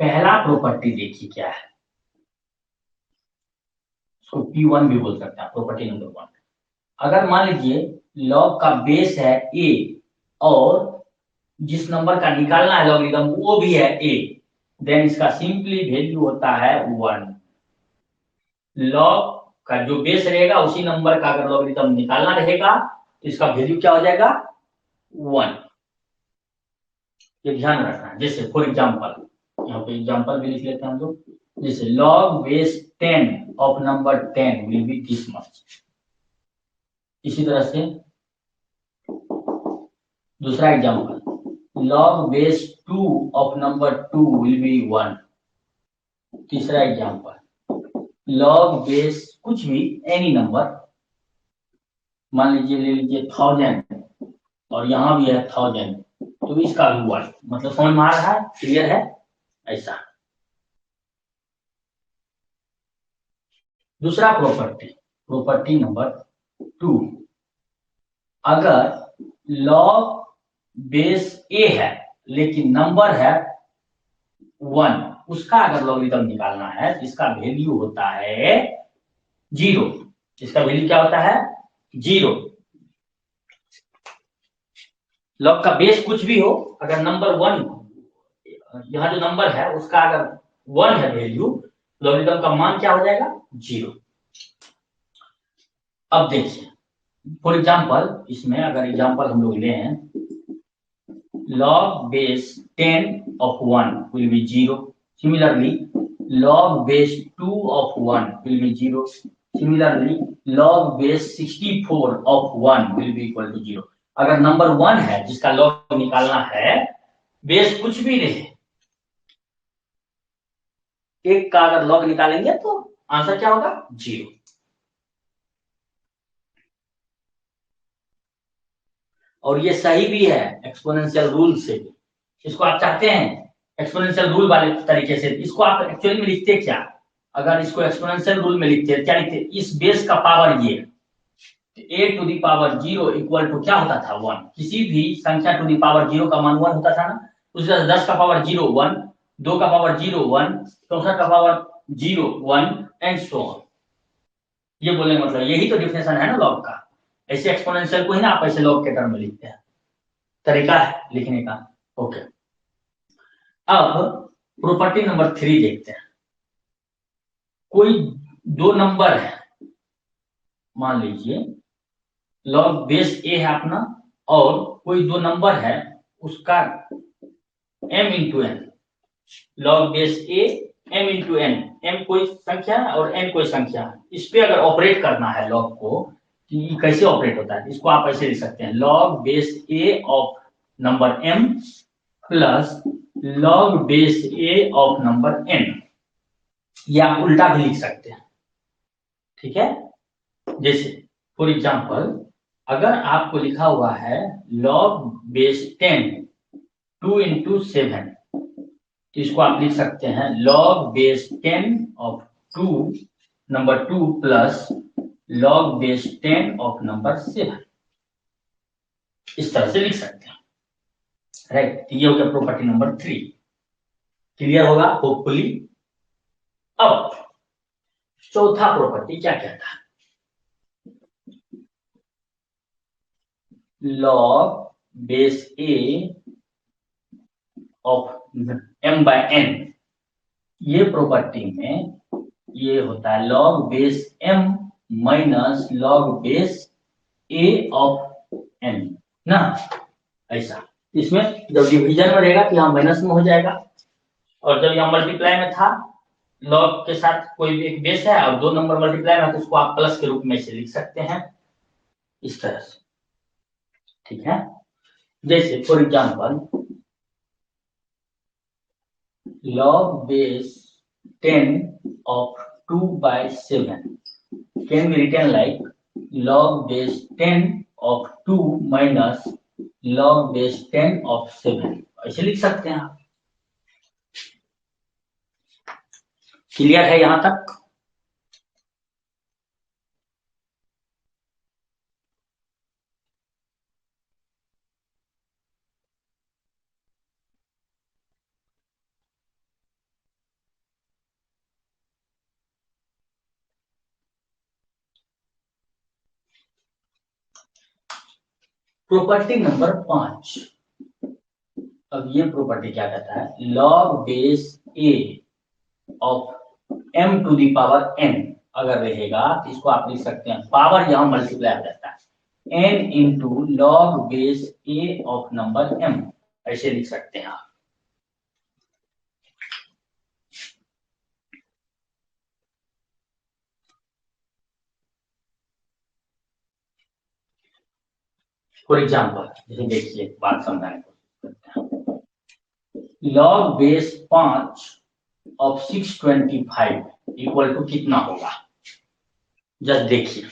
पहला प्रॉपर्टी देखिए क्या है, उसको P1 भी बोल सकते हैं, प्रॉपर्टी नंबर 1। अगर मान लीजिए लॉग का बेस है ए और जिस नंबर का निकालना है लॉगरिथम वो भी है ए, देन इसका सिंपली वैल्यू होता है 1। लॉग का जो बेस रहेगा उसी नंबर का अगर लॉगरिथम निकालना रहेगा तो इसका वैल्यू क्या हो जाएगा? 1। ये ध्यान रखना है। जैसे फॉर एग्जांपल, यहाँ पे एग्जांपल भी लिख लेते हैं हम लोग, जैसे log base 10 of number 10 will be this much. इसी तरह से दूसरा example, log base 2 of number 2 will be 1। तीसरा एग्जांपल log base कुछ भी एनी नंबर, मान लीजिए ले लीजिए 1000 और यहां भी है 1000, तो इसका भी 1, मतलब समझ में आ रहा है, क्लियर है ऐसा। दूसरा प्रॉपर्टी नंबर 2, अगर log बेस ए है लेकिन नंबर है 1, उसका अगर लॉगरिथम निकालना है तो इसका वैल्यू होता है 0। इसका वैल्यू क्या होता है 0। लॉग का बेस कुछ भी हो, अगर नंबर 1, यहाँ जो नंबर है उसका अगर 1 है वैल्यू, लॉगरिथम का मान क्या हो जाएगा 0। अब देखिए फॉर एग्जांपल, इसमें अगर एग्जांपल हम लोग ले हैं, log base 10 of 1 will be 0। Similarly, log base 2 of 1 will be 0। Similarly, log base 64 of 1 will be equal to 0। अगर नंबर 1 है जिसका log निकालना है, बेस कुछ भी नहीं, एक का अगर log निकालेंगे तो आंसर क्या होगा 0। और ये सही भी है एक्सपोनेंशियल रूल से। इसको आप चाहते हैं एक्सपोनेंशियल रूल वाले तरीके से, इसको आप एक्चुअली में लिखते क्या, अगर इसको एक्सपोनेंशियल रूल में लिखते क्या लिखते, इस बेस का पावर ये a to the power 0 equal to क्या होता था 1। किसी भी संख्या टू दी पावर 0 का मान 1 होता था ना, उसी तरह 10 का पावर 0 1, 2 का पावर 0 1, 64 का पावर 0 1 एंड सो ऑन। ये बोलने का मतलब यही तो डिफिनेशन है ना लॉग का। ऐसे एक्सपोनेंशियल को ही ना आप ऐसे लॉग के टर्म में लिखते हैं, तरीका है लिखने का। ओके, अब प्रॉपर्टी नंबर 3 देखते हैं। कोई दो नंबर है, मान लीजिए लॉग बेस ए है अपना, और कोई दो नंबर है उसका m into n, log base a m into n, m कोई संख्या और n कोई संख्या, इस पे अगर ऑपरेट करना है लॉग को, कि कैसे ऑपरेट होता है, इसको आप ऐसे लिख सकते हैं, log base a of number m plus log base a of number n, या आप उल्टा भी लिख सकते हैं, ठीक है। जैसे फॉर एग्जांपल, अगर आपको लिखा हुआ है लॉग बेस 10 2 इंटू 7, तो इसको आप लिख सकते हैं log base 10 of 2 number 2 plus log base 10 of number 7, इस तरह से लिख सकते हैं, राइट। ये हो गया प्रॉपर्टी नंबर 3, क्लियर होगा होपफुली। अब चौथा प्रॉपर्टी क्या कहता है, log base a of m by n। ये प्रॉपर्टी में ये होता है log base m minus log base a of n ना, ऐसा। इसमें जब डिवीजन में रहेगा तो यहाँ माइनस में हो जाएगा, और जब यहाँ मल्टीप्लाई में था लॉग के साथ कोई भी एक बेस है और दो नंबर मल्टीप्लाई में, तो उसको आप प्लस के रूप में से लिख सकते हैं इस तरह से, ठीक है। जैसे for example log base 10 of 2 by 7 can be written like log base 10 of 2 minus log base 10 of 7, ऐसे लिख सकते हैं आप। क्लियर है यहां तक। प्रॉपर्टी नंबर 5, अब ये प्रॉपर्टी क्या कहता है, log base a of m to the power n अगर रहेगा तो इसको आप लिख सकते हैं, पावर यहां मल्टीप्लाई हो जाता है, n into log base a of number m, ऐसे लिख सकते हैं आप। फॉर एग्जाम्पल जैसे देखिए बात समझाने को करते हैं, log base 5 of 625 equal to कितना होगा? जस्ट देखिए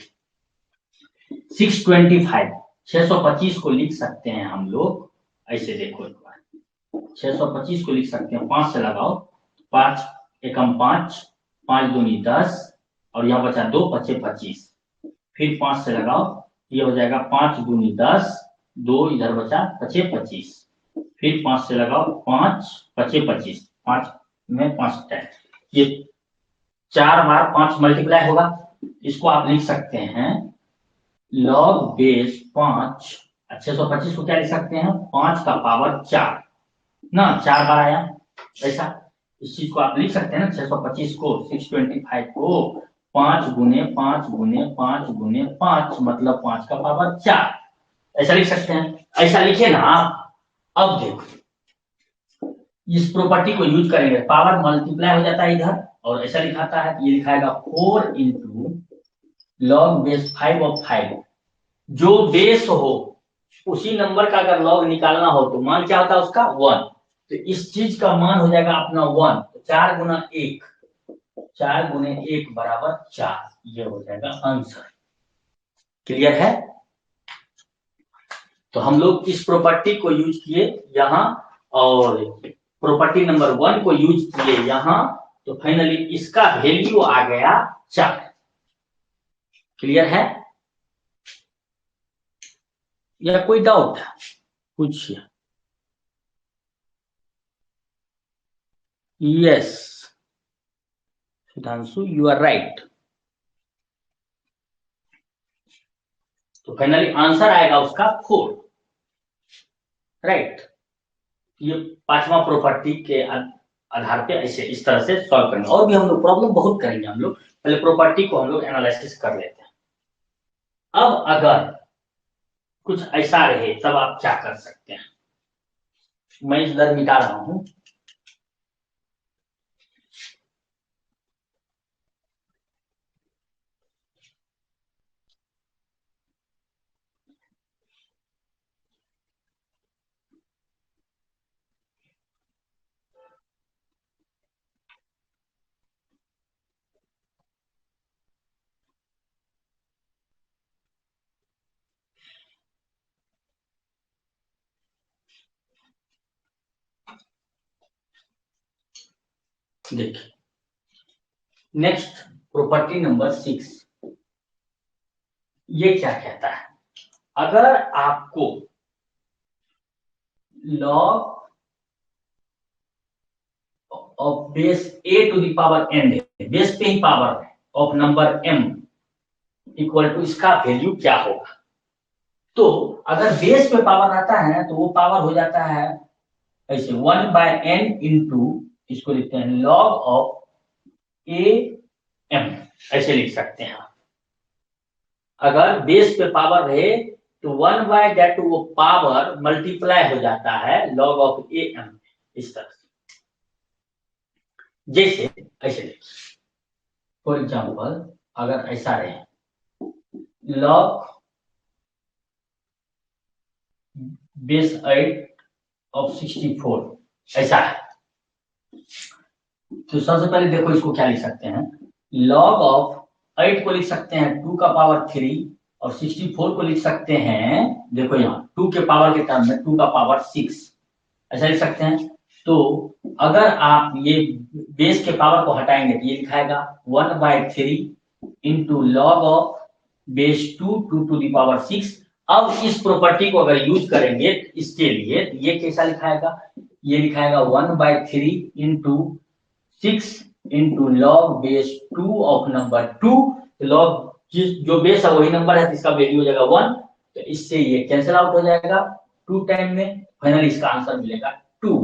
625 625 को लिख सकते हैं हम लोग ऐसे, देखो एक बार 625 को लिख सकते हैं, 5 से लगाओ, 5 एकम 5, 5 दूनी 10 और यहाँ बचा 2 पचे 25, फिर 5 से लगाओ, ये हो जाएगा 5 दूनी 10, 2 इधर बचा पचे 25, फिर 5 से लगाओ, 5 पचे 25, 5 में 5 10, ये 4 बार 5 मल्टीप्लाई होगा। इसको आप लिख सकते हैं लॉग बेस 5, 625 को क्या लिख सकते हैं? 5 का पावर 4 ना, 4 बार आया ऐसा, इस चीज को आप लिख सकते हैं ना, 625 को 625 को 5 गुने 5 गुने 5 गुने 5 मतलब 5 का पावर 4, ऐसा लिख सकते हैं। ऐसा लिखे ना आप। अब देखो इस प्रॉपर्टी को यूज करेंगे, पावर मल्टीप्लाई हो जाता है इधर और ऐसा लिखाता है, ये लिखाएगा 4 इंटू लॉग बेस 5 ऑफ 5, जो बेस हो उसी नंबर का अगर लॉग निकालना हो तो मान क्या होता है उसका? 1, तो इस चीज का मान हो जाएगा अपना 1, तो 4 गुना 1, 4 गुने 1 बराबर 4, ये हो जाएगा आंसर। क्लियर है? तो हम लोग इस प्रॉपर्टी को यूज किए यहाँ और प्रॉपर्टी नंबर 1 को यूज किए यहाँ, तो फाइनली इसका वैल्यू आ गया 4। क्लियर है या कोई डाउट पूछिए? Yes Sudhanshu, you are right. तो फाइनली आंसर आएगा उसका 4, राइट। ये 5वां प्रॉपर्टी के आधार पे ऐसे इस तरह से सॉल्व करेंगे, और भी हम लोग प्रॉब्लम बहुत करेंगे हम लोग, पहले प्रॉपर्टी को हम लोग एनालिसिस कर लेते हैं। अब अगर कुछ ऐसा रहे तब आप क्या कर सकते हैं? मैं इधर मिटा रहा हूं। देखिए नेक्स्ट प्रॉपर्टी नंबर 6, ये क्या कहता है? अगर आपको log of base a to the power n है, बेस पे ही पावर है, of number m equal to इसका वैल्यू क्या होगा? तो अगर बेस पे पावर आता है तो वो पावर हो जाता है ऐसे 1/n इंटू, इसको लिखते हैं लॉग ऑफ ए एम, ऐसे लिख सकते हैं आप। अगर बेस पे पावर रहे तो 1/that वो पावर मल्टीप्लाई हो जाता है लॉग ऑफ ए एम, इस तरह से। जैसे ऐसे लिखिए, फॉर एग्जाम्पल अगर ऐसा रहे लॉग बेस 8 ऑफ 64, ऐसा है, तो सबसे पहले देखो इसको क्या लिख सकते हैं, लॉग ऑफ 8 को लिख सकते हैं 2 का पावर 3 और 64 को लिख सकते हैं, देखो यहाँ 2 के पावर के टर्म में 2 का पावर 6, ऐसा लिख सकते हैं। तो अगर आप ये बेस के पावर को हटाएंगे तो ये लिखाएगा 1/3 into log of base 2 to the power 6। अब इस प्रॉपर्टी को अगर यूज करेंगे इसके लिए तो ये कैसा लिखाएगा? ये लिखाएगा 1/3 into 6 into log base 2 of number 2, log जो बेस है वही नंबर है, इसका वैल्यू हो जाएगा 1, तो इससे ये कैंसिल आउट हो जाएगा 2 टाइम में, फाइनली इसका आंसर मिलेगा 2।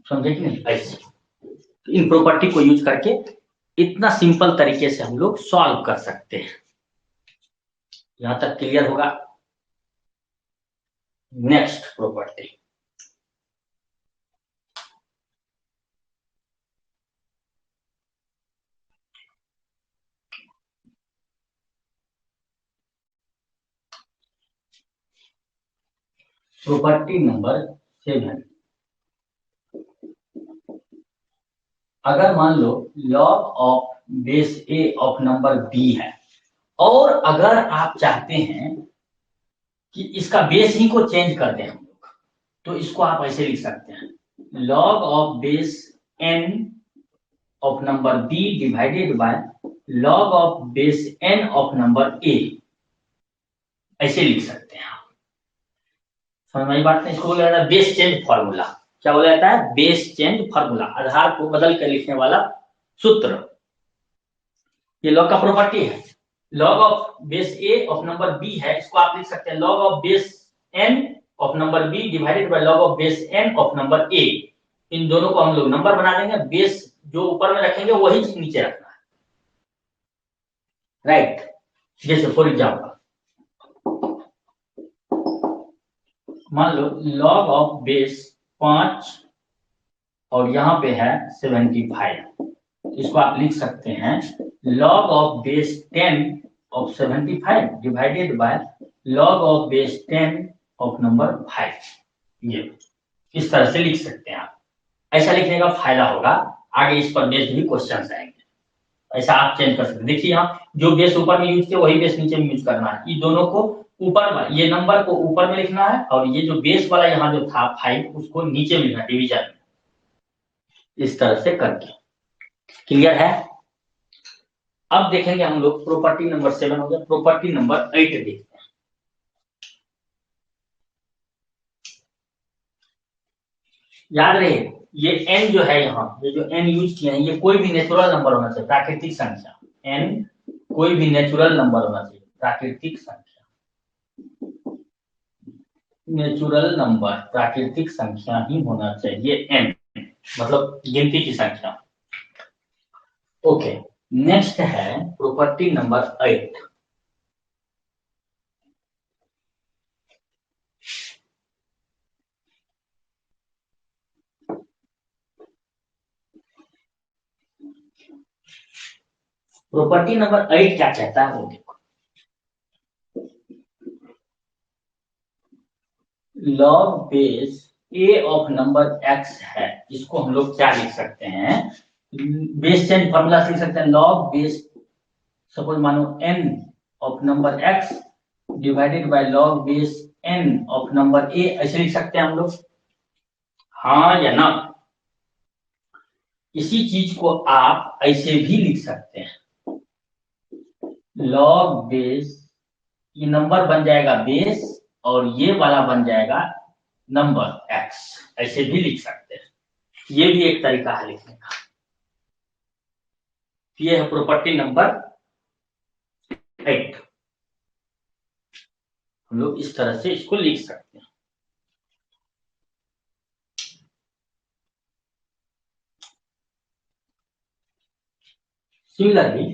समझे कि नहीं? ऐसे तो इन प्रॉपर्टी को यूज करके इतना सिंपल तरीके से हम लोग सॉल्व कर सकते हैं। यहां तक क्लियर होगा? नेक्स्ट प्रॉपर्टी, प्रॉपर्टी नंबर 7, अगर मान लो log of base a of number b है, और अगर आप चाहते हैं कि इसका बेस ही को चेंज कर दें हम लोग, तो इसको आप ऐसे लिख सकते हैं, log of base n of number b divided by log of base n of number a, ऐसे लिख सकते हैं आप। समझ में आई बात नहीं? इसको बोला जाता है बेस चेंज फॉर्मूला। क्या बोला जाता है? बेस चेंज फॉर्मूला, आधार को बदल कर लिखने वाला सूत्र। ये लॉग का प्रॉपर्टी है। Log of base a of number b है, इसको आप लिख सकते हैं log of base n of number b divided by log of base n of number a. इन दोनों को हम लोग नंबर बना देंगे, बेस जो ऊपर में रखेंगे वही चीज नीचे रखना है, राइट। जैसे फॉर एग्जाम्पल मान लो लॉग ऑफ बेस 5 और यहाँ पे है 75, इसको आप लिख सकते हैं log of base 10 of 75 divided by log of base 10 of number 5। ये इस तरह से लिख सकते हैं आप। ऐसा लिखने का फायदा होगा, आगे इस पर बेस्ड भी क्वेश्चन आएंगे, ऐसा आप चेंज कर सकते हैं। देखिए यहाँ जो बेस ऊपर में यूज किया वही बेस नीचे में यूज करना है, ये दोनों को ऊपर में, ये नंबर को ऊपर में लिखना है, और ये जो बेस वाला यहाँ जो था 5 उसको नीचे में लिखना डिवीजन में, इस तरह से करके। क्लियर है? अब देखेंगे हम लोग प्रॉपर्टी नंबर 7 हो गया, प्रॉपर्टी नंबर 8 देखते हैं। याद रहे ये n जो है, यहाँ ये जो n यूज किए हैं, ये कोई भी नेचुरल नंबर होना चाहिए, प्राकृतिक संख्या। n कोई भी नेचुरल नंबर होना चाहिए, प्राकृतिक संख्या, नेचुरल नंबर प्राकृतिक संख्या ही होना चाहिए n, मतलब गिनती की संख्या। ओके, नेक्स्ट है प्रॉपर्टी नंबर 8। प्रॉपर्टी नंबर 8 क्या कहता है वो देखो, log base a of number x है, इसको हम लोग क्या लिख सकते हैं, बेस चेंज फॉर्मूला लिख सकते हैं, लॉग बेस सपोज मानो n of number x divided by log base n of number a, ऐसे लिख सकते हैं हम लोग, हाँ या ना? इसी चीज को आप ऐसे भी लिख सकते हैं, लॉग बेस, ये नंबर बन जाएगा बेस और ये वाला बन जाएगा नंबर x, ऐसे भी लिख सकते हैं। ये भी एक तरीका है लिखने का। ये है प्रॉपर्टी नंबर 8, हम लोग इस तरह से इसको लिख सकते हैं। सिमिलरली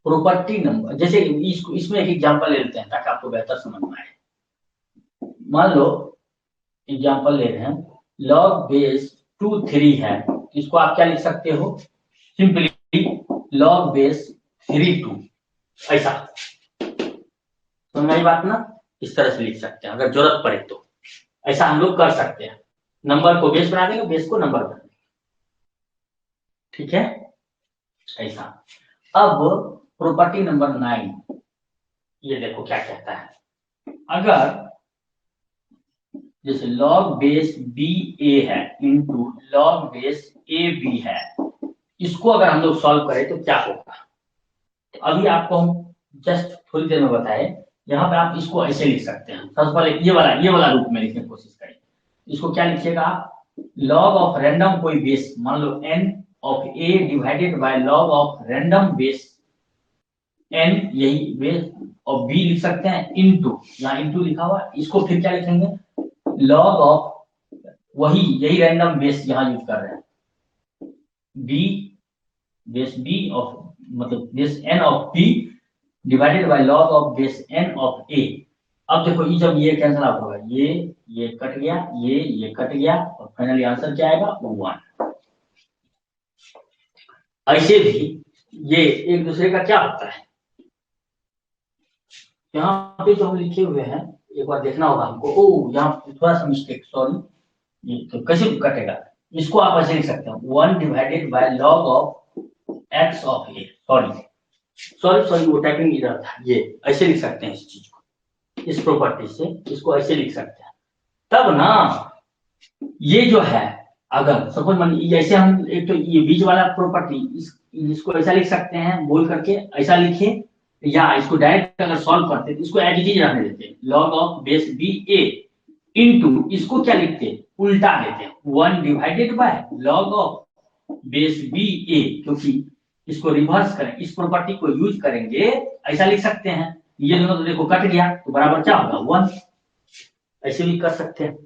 प्रॉपर्टी नंबर, जैसे इसको इसमें एक एग्जांपल ले लेते हैं ताकि आपको बेहतर समझ में आए। मान लो एग्जांपल ले रहे हैं, लॉग बेस 2 3 है, इसको आप क्या लिख सकते हो, सिंपली लॉग बेस 3 2, ऐसा। समझ में आई बात ना? इस तरह से लिख सकते हैं अगर जरूरत पड़े तो, ऐसा हम लोग कर सकते हैं, नंबर को बेस बना देंगे, बेस को नंबर बना देंगे, ठीक है, ऐसा। अब प्रॉपर्टी नंबर 9, ये देखो क्या कहता है, अगर जैसे log बेस बी ए है into log base a b है, इसको अगर हम लोग सॉल्व करें तो क्या होगा, तो अभी आपको हम जस्ट थोड़ी देर में बताए, यहाँ पे आप इसको ऐसे लिख सकते हैं। सबसे पहले ये वाला रूप में लिखने की कोशिश करें। इसको क्या लिखिएगा आप, log ऑफ रैंडम कोई बेस, मान लो n of a divided by log of random base n, यही बेस और b लिख सकते हैं, इनटू, यहाँ इनटू लिखा हुआ, इसको फिर क्या लिखेंगे, log ऑफ वही यही रैंडम बेस यहाँ यूज कर रहे हैं, b बेस b ऑफ मतलब base n of b divided by log of base n of a। अब देखो ये जब ये कैंसिल आउट होगा, ये कट गया, ये कट गया, और फाइनली आंसर क्या आएगा, 1। ऐसे भी ये एक दूसरे का क्या होता है, यहाँ पे जो हम लिखे हुए हैं एक बार देखना होगा हमको, ओ यहाँ थोड़ा सा मिस्टेक, सॉरी, ये तो कैसे कटेगा, इसको आप ऐसे लिख सकते हैं 1 divided by log of x of A. Sorry वो टाइपिंग इधर था, ये ऐसे लिख सकते हैं इस चीज को, इस प्रॉपर्टी से इसको ऐसे लिख सकते हैं। तब ना ये जो है, अगर सपोज मानिए ऐसे हम एक तो ये बीच वाला प्रॉपर्टी इसको ऐसा लिख सकते हैं बोल करके ऐसा लिखे, या इसको डायरेक्ट अगर सॉल्व करते तो इसको एज इट इज रहने देते, log of base b a into इसको क्या लिखते हैं उल्टा देते हैं 1 divided by log of base b a, क्योंकि इसको रिवर्स करें इस प्रॉपर्टी को यूज करेंगे ऐसा लिख सकते हैं। ये दोनों तो देखो कट गया तो बराबर क्या होगा 1, ऐसे भी कर सकते हैं,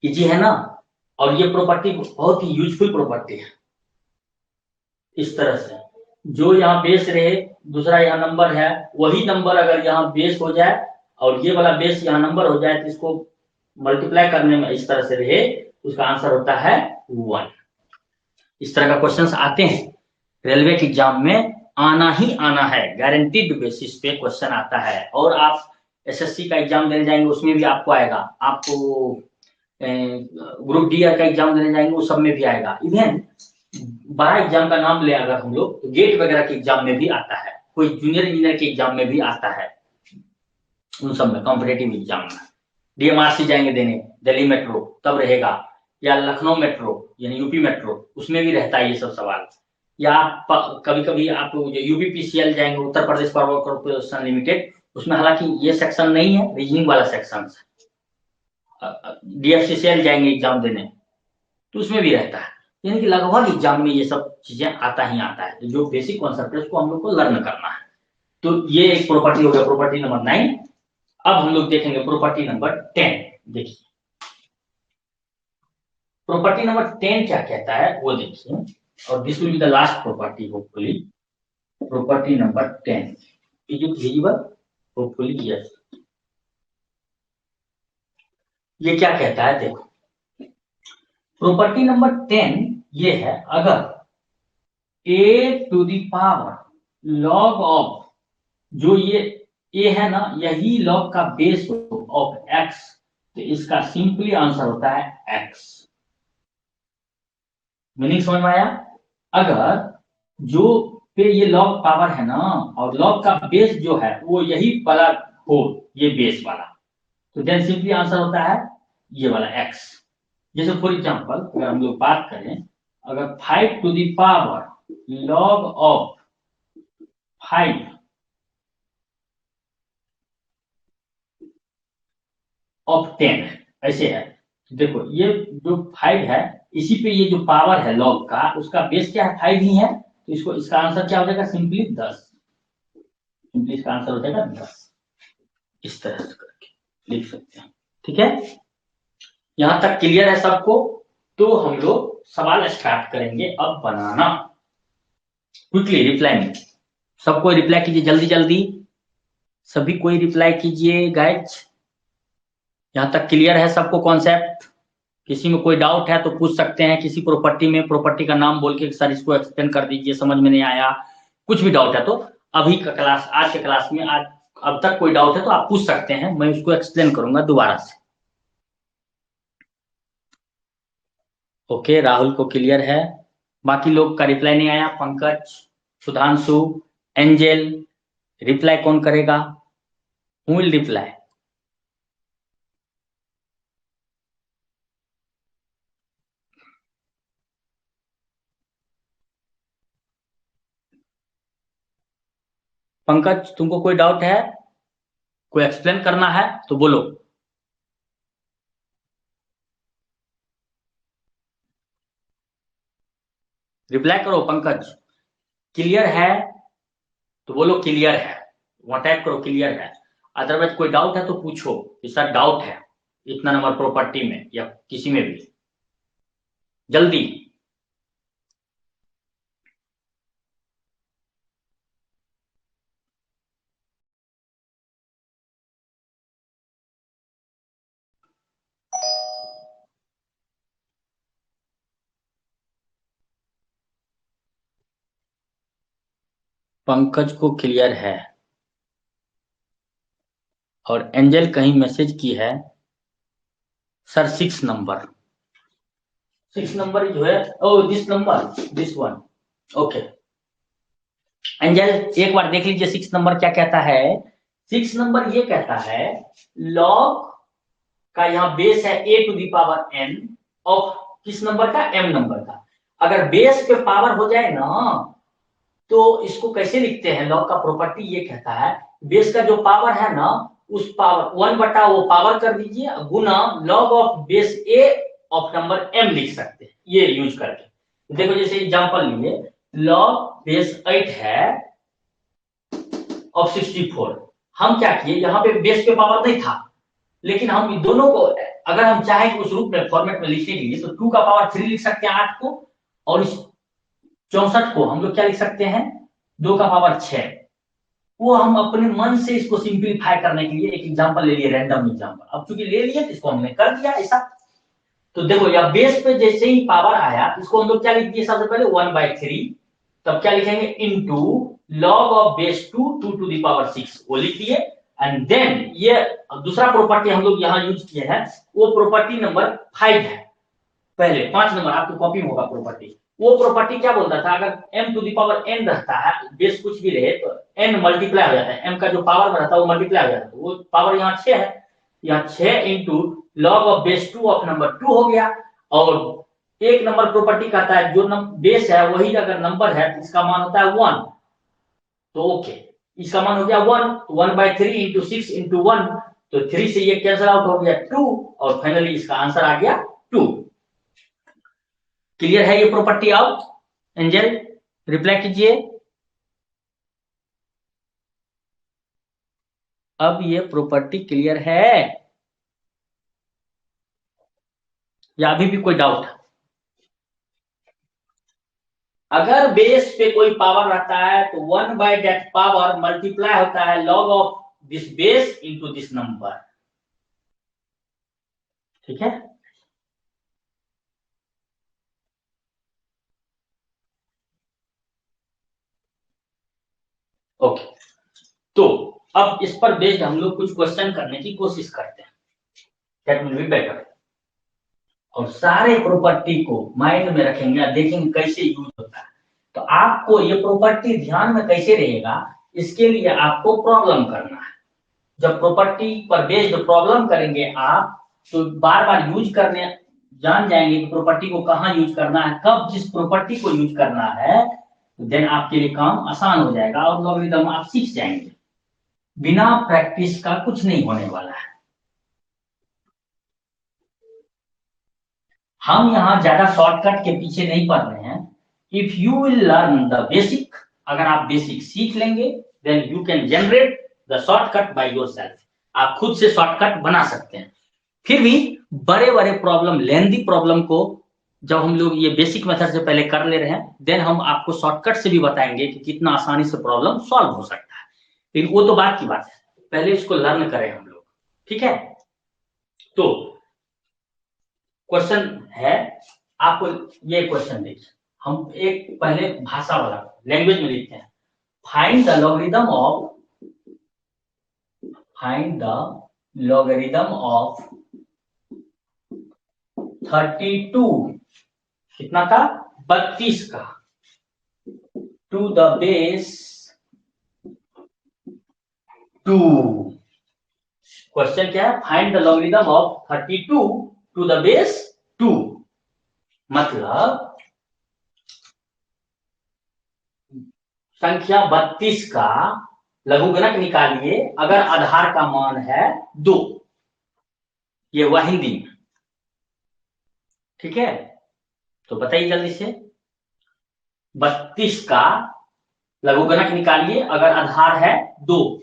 इजी है ना। और ये प्रॉपर्टी बहुत ही यूजफुल प्रॉपर्टी है। इस तरह से जो यहाँ बेस रहे, दूसरा यहाँ नंबर है, वही नंबर अगर यहाँ बेस हो जाए और ये वाला बेस यहाँ नंबर हो जाए तो इसको मल्टीप्लाई करने में इस तरह से रहे, उसका आंसर होता है 1। इस तरह का क्वेश्चंस आते हैं रेलवे के एग्जाम में, आना ही आना है, गारंटीड बेसिस पे क्वेश्चन आता है। और आप एसएससी का एग्जाम देने जाएंगे उसमें भी आपको आएगा, आपको ग्रुप डी का एग्जाम देने जाएंगे उस सब में भी आएगा। इवन बड़ा एग्जाम का नाम ले अगर हम लोग तो गेट वगैरह के एग्जाम में भी आता है, कोई जूनियर इंजीनियर के एग्जाम में भी आता है, उन सब में कॉम्पिटेटिव एग्जाम में। डीएमआरसी जाएंगे देने, दिल्ली मेट्रो तब रहेगा, या लखनऊ मेट्रो यानी यूपी मेट्रो उसमें भी रहता है ये सब सवाल। या कभी कभी आप यूपीपीसीएल जाएंगे, Uttar Pradesh power corporation limited, उसमें हालांकि ये सेक्शन नहीं है, रीजनिंग वाला सेक्शन है। डीएफसीसीएल जाएंगे एग्जाम देने तो उसमें भी रहता है, यानी कि लगभग एग्जाम में ये सब चीजें आता ही आता है। जो बेसिक कॉन्सेप्ट है उसको हम लोग को लर्न करना है। तो ये एक प्रॉपर्टी हो गया, प्रॉपर्टी नंबर 9। अब हम लोग देखेंगे प्रॉपर्टी नंबर 10। देखिए प्रॉपर्टी नंबर 10 क्या कहता है वो देखिए, और this will be the last property hopefully. Property number 10 is it visible? Hopefully yes. ये क्या कहता है देखो, प्रॉपर्टी नंबर 10 ये है, अगर a to the power log of, जो ये a है ना यही लॉग का बेस हो ऑफ x, तो इसका सिंपली आंसर होता है x। मीनिंग समझ में आया? अगर जो पे ये लॉग पावर है ना और लॉग का बेस जो है वो यही वाला हो, ये बेस वाला, तो देन सिंपली आंसर होता है ये वाला x। जैसे फॉर एग्जांपल अगर हम लोग बात करें, अगर 5 to the power log of 5 of 10 ऐसे है, देखो ये जो 5 है इसी पे ये जो पावर है लॉग का उसका बेस क्या है 5 ही है, तो इसको इसका आंसर क्या हो जाएगा सिंपली 10। सिंपली इसका आंसर हो जाएगा 10। इस तरह से करके लिख सकते हैं। ठीक है, यहां तक क्लियर है सबको? तो हम लोग सवाल स्टार्ट करेंगे अब बनाना। क्विकली रिप्लाई में सबको रिप्लाई कीजिए, जल्दी जल्दी सभी कोई रिप्लाई कीजिए गाइज। यहां तक क्लियर है सबको कॉन्सेप्ट? किसी में कोई डाउट है तो पूछ सकते हैं, किसी प्रॉपर्टी में प्रॉपर्टी का नाम बोल के सर इसको एक्सप्लेन कर दीजिए, समझ में नहीं आया, कुछ भी डाउट है तो अभी का क्लास, आज के क्लास में आज अब तक कोई डाउट है तो आप पूछ सकते हैं, मैं उसको एक्सप्लेन करूंगा दोबारा से। ओके, राहुल को क्लियर है, बाकी लोग का रिप्लाई नहीं आया। पंकज, सुधांशु, एंजल, रिप्लाई कौन करेगा? Who will reply? पंकज तुमको कोई डाउट है, कोई एक्सप्लेन करना है तो बोलो। रिप्लाई करो पंकज, क्लियर है तो बोलो क्लियर है, वहां टाइप करो क्लियर है। अदरवाइज कोई डाउट है तो पूछो कि सर डाउट है इतना नंबर प्रॉपर्टी में या किसी में भी, जल्दी। पंकज को क्लियर है और एंजल कहीं मैसेज की है sir 6 number, 6 number is where? Oh, this number, this one. Okay. Angel एक बार देख लीजिए 6 नंबर क्या कहता है। 6 नंबर ये कहता है लॉग का यहाँ बेस है a to the power n of किस नंबर का, m नंबर का। अगर बेस पे पावर हो जाए ना तो इसको कैसे लिखते हैं, लॉग का प्रॉपर्टी ये कहता है बेस का जो पावर है ना उस पावर 1 बटा वो पावर कर दीजिए गुना log of base a of number m लिख सकते हैं ये यूज करके। देखो जैसे एग्जांपल लिए लॉग बेस 8 है ऑफ 64। हम क्या किए, यहाँ पे बेस पे पावर नहीं था लेकिन हम दोनों को अगर हम चाहें उस रूप में फॉर्मेट में लिखने के लिए तो 2 का पावर 3 लिख सकते हैं 8 को, और इस 64 को हम लोग क्या लिख सकते हैं 2 का पावर 6। वो हम अपने मन से इसको सिंप्लीफाई करने के लिए एक एग्जांपल ले लिए, रैंडम एग्जांपल। अब चूंकि ले लिए तो इसको हमने कर दिया ऐसा। तो देखो या बेस पे जैसे ही पावर आया इसको हम लोग क्या लिख दिए, सबसे पहले 1/3, तब क्या लिखेंगे into log of base 2 2 to the power 6 वो लिख दिए। एंड देन ये दूसरा प्रॉपर्टी हम लोग यहाँ यूज किए हैं, वो प्रॉपर्टी नंबर 5 है। पहले 5 नंबर आपको कॉपी में होगा प्रॉपर्टी। वो प्रॉपर्टी क्या बोलता था, अगर m to the power n रहता है बेस कुछ भी रहे तो n मल्टीप्लाई हो जाता है, m का जो पावर में रहता है वो मल्टीप्लाई हो जाता है। वो पावर यहाँ 6 है, यहाँ 6 into log of base 2 of number 2 हो गया। और एक नंबर प्रॉपर्टी कहता है जो बेस है वही अगर नंबर है तो इसका मान होता है 1, तो ओके इसका मान हो गया 1, 1/3 इंटू 6 इंटू 1, तो 3 से ये कैंसिल आउट हो गया 2, और फाइनली इसका आंसर आ गया 2। क्लियर है ये प्रॉपर्टी? अब एंजल रिप्लाई कीजिए। अब ये प्रॉपर्टी क्लियर है या अभी भी कोई डाउट? अगर बेस पे कोई पावर रहता है तो 1 बाय दैट पावर मल्टीप्लाई होता है log of this base into this number. ठीक है, ओके। तो अब इस पर बेस्ड हम लोग कुछ क्वेश्चन करने की कोशिश करते हैं, दैट विल बी बेटर। और सारे प्रॉपर्टी को माइंड में रखेंगे और देखेंगे कैसे यूज होता है। तो आपको ये प्रॉपर्टी ध्यान में कैसे रहेगा, इसके लिए आपको प्रॉब्लम करना है। जब प्रॉपर्टी पर बेस्ड प्रॉब्लम करेंगे आप तो बार बार यूज करने जान जाएंगे कि प्रॉपर्टी को कहाँ यूज करना है, कब जिस प्रॉपर्टी को यूज करना है, देन आपके लिए काम आसान हो जाएगा और लॉगरिथम आप सीख जाएंगे। बिना प्रैक्टिस का कुछ नहीं होने वाला है। हम यहाँ ज्यादा शॉर्टकट के पीछे नहीं पड़ रहे हैं। If you will learn the basic, अगर आप बेसिक सीख लेंगे then you can generate the shortcut by yourself. आप खुद से शॉर्टकट बना सकते हैं। फिर भी बड़े बड़े प्रॉब्लम, लेंदी प्रॉब्लम को जब हम लोग ये बेसिक मेथड से पहले कर ले रहे हैं, देन हम आपको शॉर्टकट से भी बताएंगे कि कितना आसानी से प्रॉब्लम सॉल्व हो सकता है। लेकिन वो तो बात की बात है, पहले इसको लर्न करें हम लोग। ठीक है, तो क्वेश्चन है आपको, ये क्वेश्चन देखिए। हम एक पहले भाषा वाला लैंग्वेज में लिखते हैं, फाइंड द लॉगरिथम ऑफ 32, कितना का, 32 का, टू द बेस 2। क्वेश्चन क्या है, find the logarithm of 32 to the base 2। मतलब संख्या 32 का लघुगणक निकालिए अगर आधार का मान है 2। ये हुआ हिंदी में। ठीक है, तो बताइए जल्दी से, 32 का लघुगणक निकालिए अगर आधार है 2।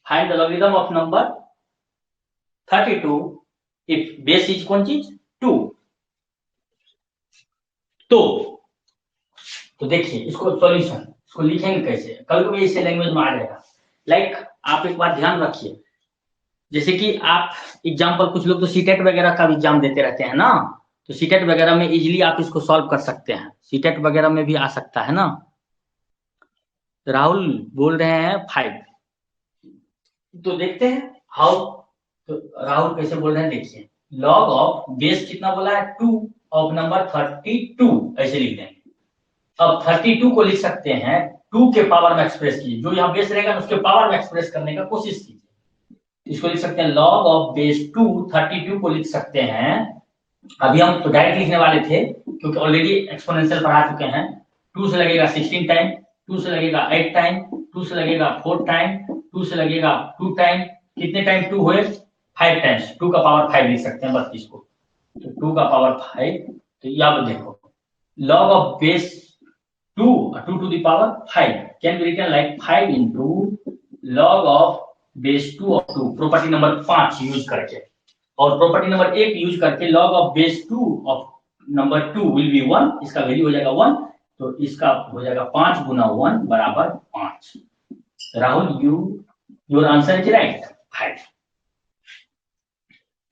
Find the logarithm of number 32 if base is कौन चीज 2। तो देखिए इसको सॉल्यूशन, इसको लिखेंगे कैसे, कभी कभी इसे लैंग्वेज में आ जाएगा। लाइक आप एक बात ध्यान रखिए, जैसे कि आप एग्जाम्पल, कुछ लोग तो सीटेट वगैरह का भी एग्जाम देते रहते हैं ना, तो सीटेट वगैरह में इजीली आप इसको सॉल्व कर सकते हैं। सीटेट वगैरह में भी आ सकता है ना। राहुल बोल रहे हैं 5, तो देखते हैं हाउ। तो राहुल कैसे बोल रहे हैं देखिए, लॉग ऑफ बेस कितना बोला है 2, ऑफ नंबर 32 ऐसे लिख देंगे। अब 32 को लिख सकते हैं 2 के पावर में एक्सप्रेस कीजिए, जो यहाँ बेस रहेगा उसके पावर में एक्सप्रेस करने का कोशिश कीजिए। इसको लिख सकते हैं log ऑफ बेस 2, 32 को लिख सकते हैं। अभी हम तो डायरेक्ट लिखने वाले थे क्योंकि ऑलरेडी एक्सपोनेंशियल पढ़ा चुके हैं। 2 से लगेगा 16 टाइम, 2 से लगेगा 8 टाइम, 2 से लगेगा 4 टाइम, 2 से लगेगा 2 टाइम। कितने टाइम 2 हुए? 5 टाइम्स। 2 का पावर 5 लिख सकते हैं बस इसको। तो 2 का पावर 5, तो यहाँ देखो log of base 2 to the power 5 can be written like 5 into log of base 2 of 2, property number 5 use करके। और प्रॉपर्टी नंबर 1 यूज करके log of base 2 of number 2 will be 1, इसका वैल्यू हो जाएगा 1, तो इसका हो जाएगा 5 गुना 1 बराबर 5। Rahul your answer is right, 5।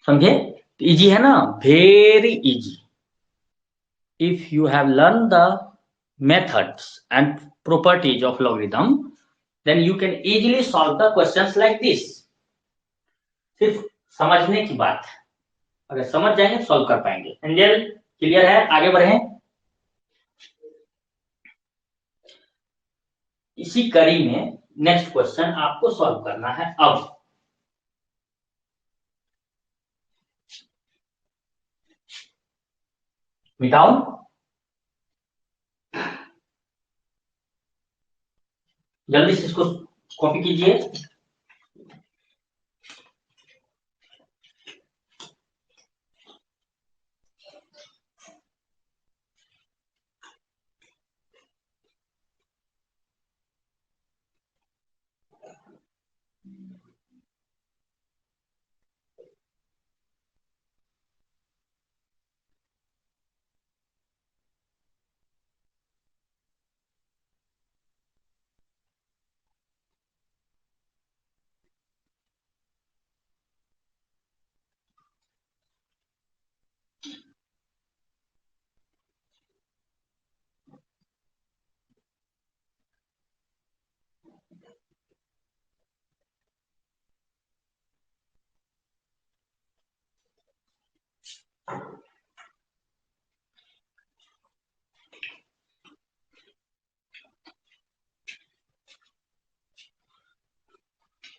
समझे? इजी है ना, very easy. If you have learn the methods and properties of logarithm, then you can easily solve the questions like this। सिर्फ समझने की बात है, अगर समझ जाएंगे सॉल्व कर पाएंगे। एंजल क्लियर है? आगे बढ़े। इसी कड़ी में नेक्स्ट क्वेश्चन आपको सॉल्व करना है। अब मिटाओ, जल्दी से इसको कॉपी कीजिए।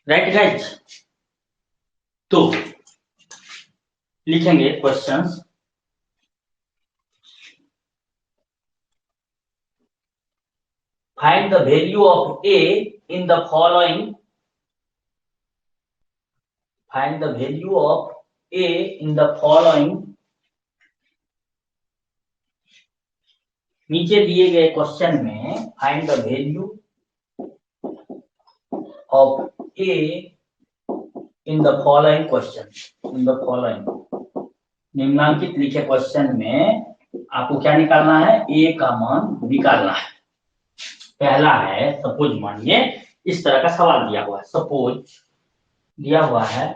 राइट गाइस, तो लिखेंगे questions. Find the value of a in the following, find the value of a in the following. नीचे दिए गए क्वेश्चन में find the value of a in the following question, in the following निम्नांकित लिखे question में आपको क्या निकालना है? a का मान निकालना है। पहला है, सपोज मानिए इस तरह का सवाल दिया हुआ है। सपोज दिया हुआ है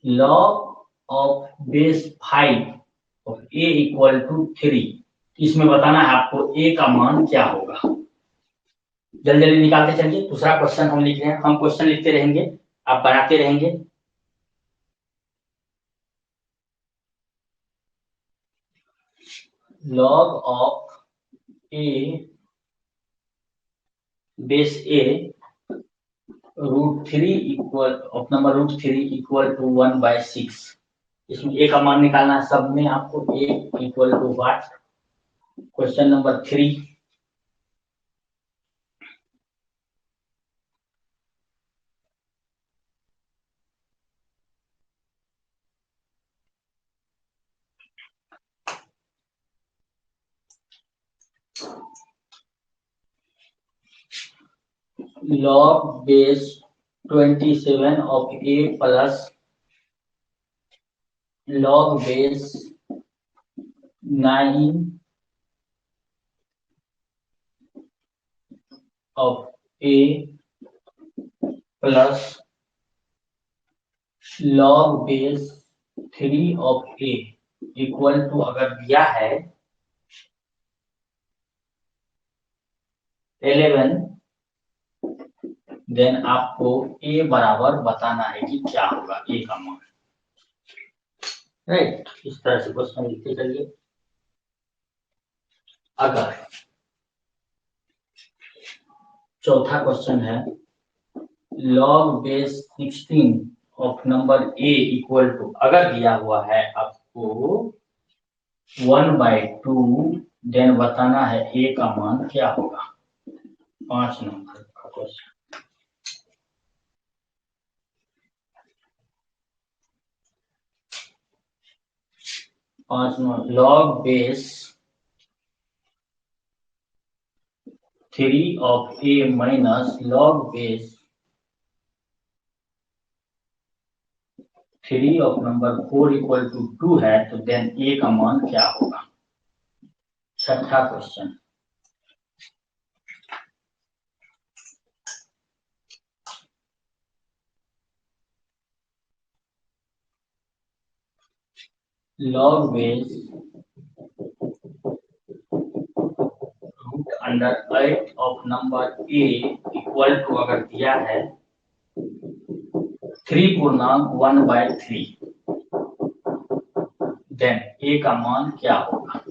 log of base 5 of a equal to 3। इसमें बताना है आपको a का मान क्या होगा। जल्दी जल्दी निकालते चलिए। दूसरा क्वेश्चन हम लिख रहे हैं, हम क्वेश्चन लिखते रहेंगे, आप बनाते रहेंगे। log of a base a √3 equal of number √3 equal to 1/6। इसमें a का मान निकालना है। सब में आपको a equal to what? Question number 3, log base 27 of a plus log base 9 of a plus log base 3 of a equal to, अगर दिया है 11, देन आपको a बराबर बताना है कि क्या होगा a का मान। राइट, इस तरह से क्वेश्चन लिखते चलिए। अगर चौथा क्वेश्चन है log base 16 of number a equal to, अगर दिया हुआ है आपको 1/2, देन बताना है ए का मान क्या होगा। 5 नंबर का question. 5 number, log base 3 of a minus log base 3 of number 4 equal to 2 है, तो देन ए का मान क्या होगा। छठा question, log base root under 8 of number a equal to, अगर दिया है 3 पूर्णांक 1/3, देन ए का मान क्या होगा।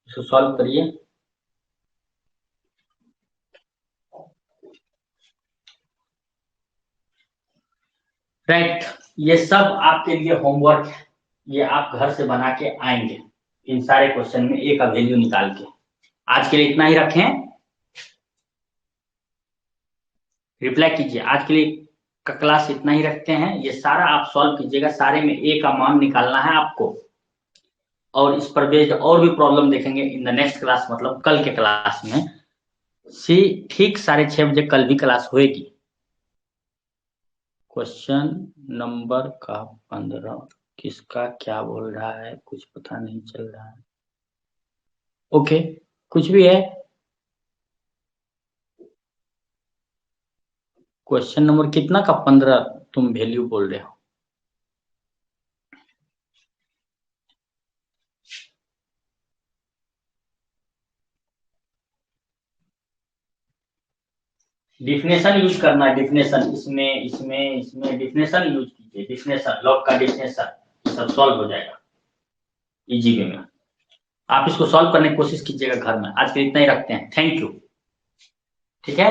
इसको सॉल्व करिए। राइट, ये सब आपके लिए होमवर्क है, ये आप घर से बना के आएंगे इन सारे क्वेश्चन में ए का वैल्यू निकाल के। आज के लिए इतना ही रखें, रिप्लाई कीजिए। आज के लिए का क्लास इतना ही रखते हैं, ये सारा आप सॉल्व कीजिएगा, सारे में ए का मान निकालना है आपको, और इस पर बेस्ड और भी प्रॉब्लम देखेंगे इन द नेक्स्ट क्लास, मतलब कल के क्लास में। ठीक 6:30 बजे कल भी क्लास होएगी। क्वेश्चन नंबर का 15 किसका क्या बोल रहा है, कुछ पता नहीं चल रहा है। ओके, कुछ भी है। क्वेश्चन नंबर कितना का 15 तुम वैल्यू बोल रहे हो। डिफिनेशन यूज करना है, डिफिनेशन इसमें इसमें इसमें डिफिनेशन यूज कीजिए, डिफिनेशन, लॉग का डिफिनेशन, सब सॉल्व हो जाएगा इजी वे में। आप इसको सॉल्व करने की कोशिश कीजिएगा घर में। आज के लिए इतना ही रखते हैं, थैंक यू। ठीक है।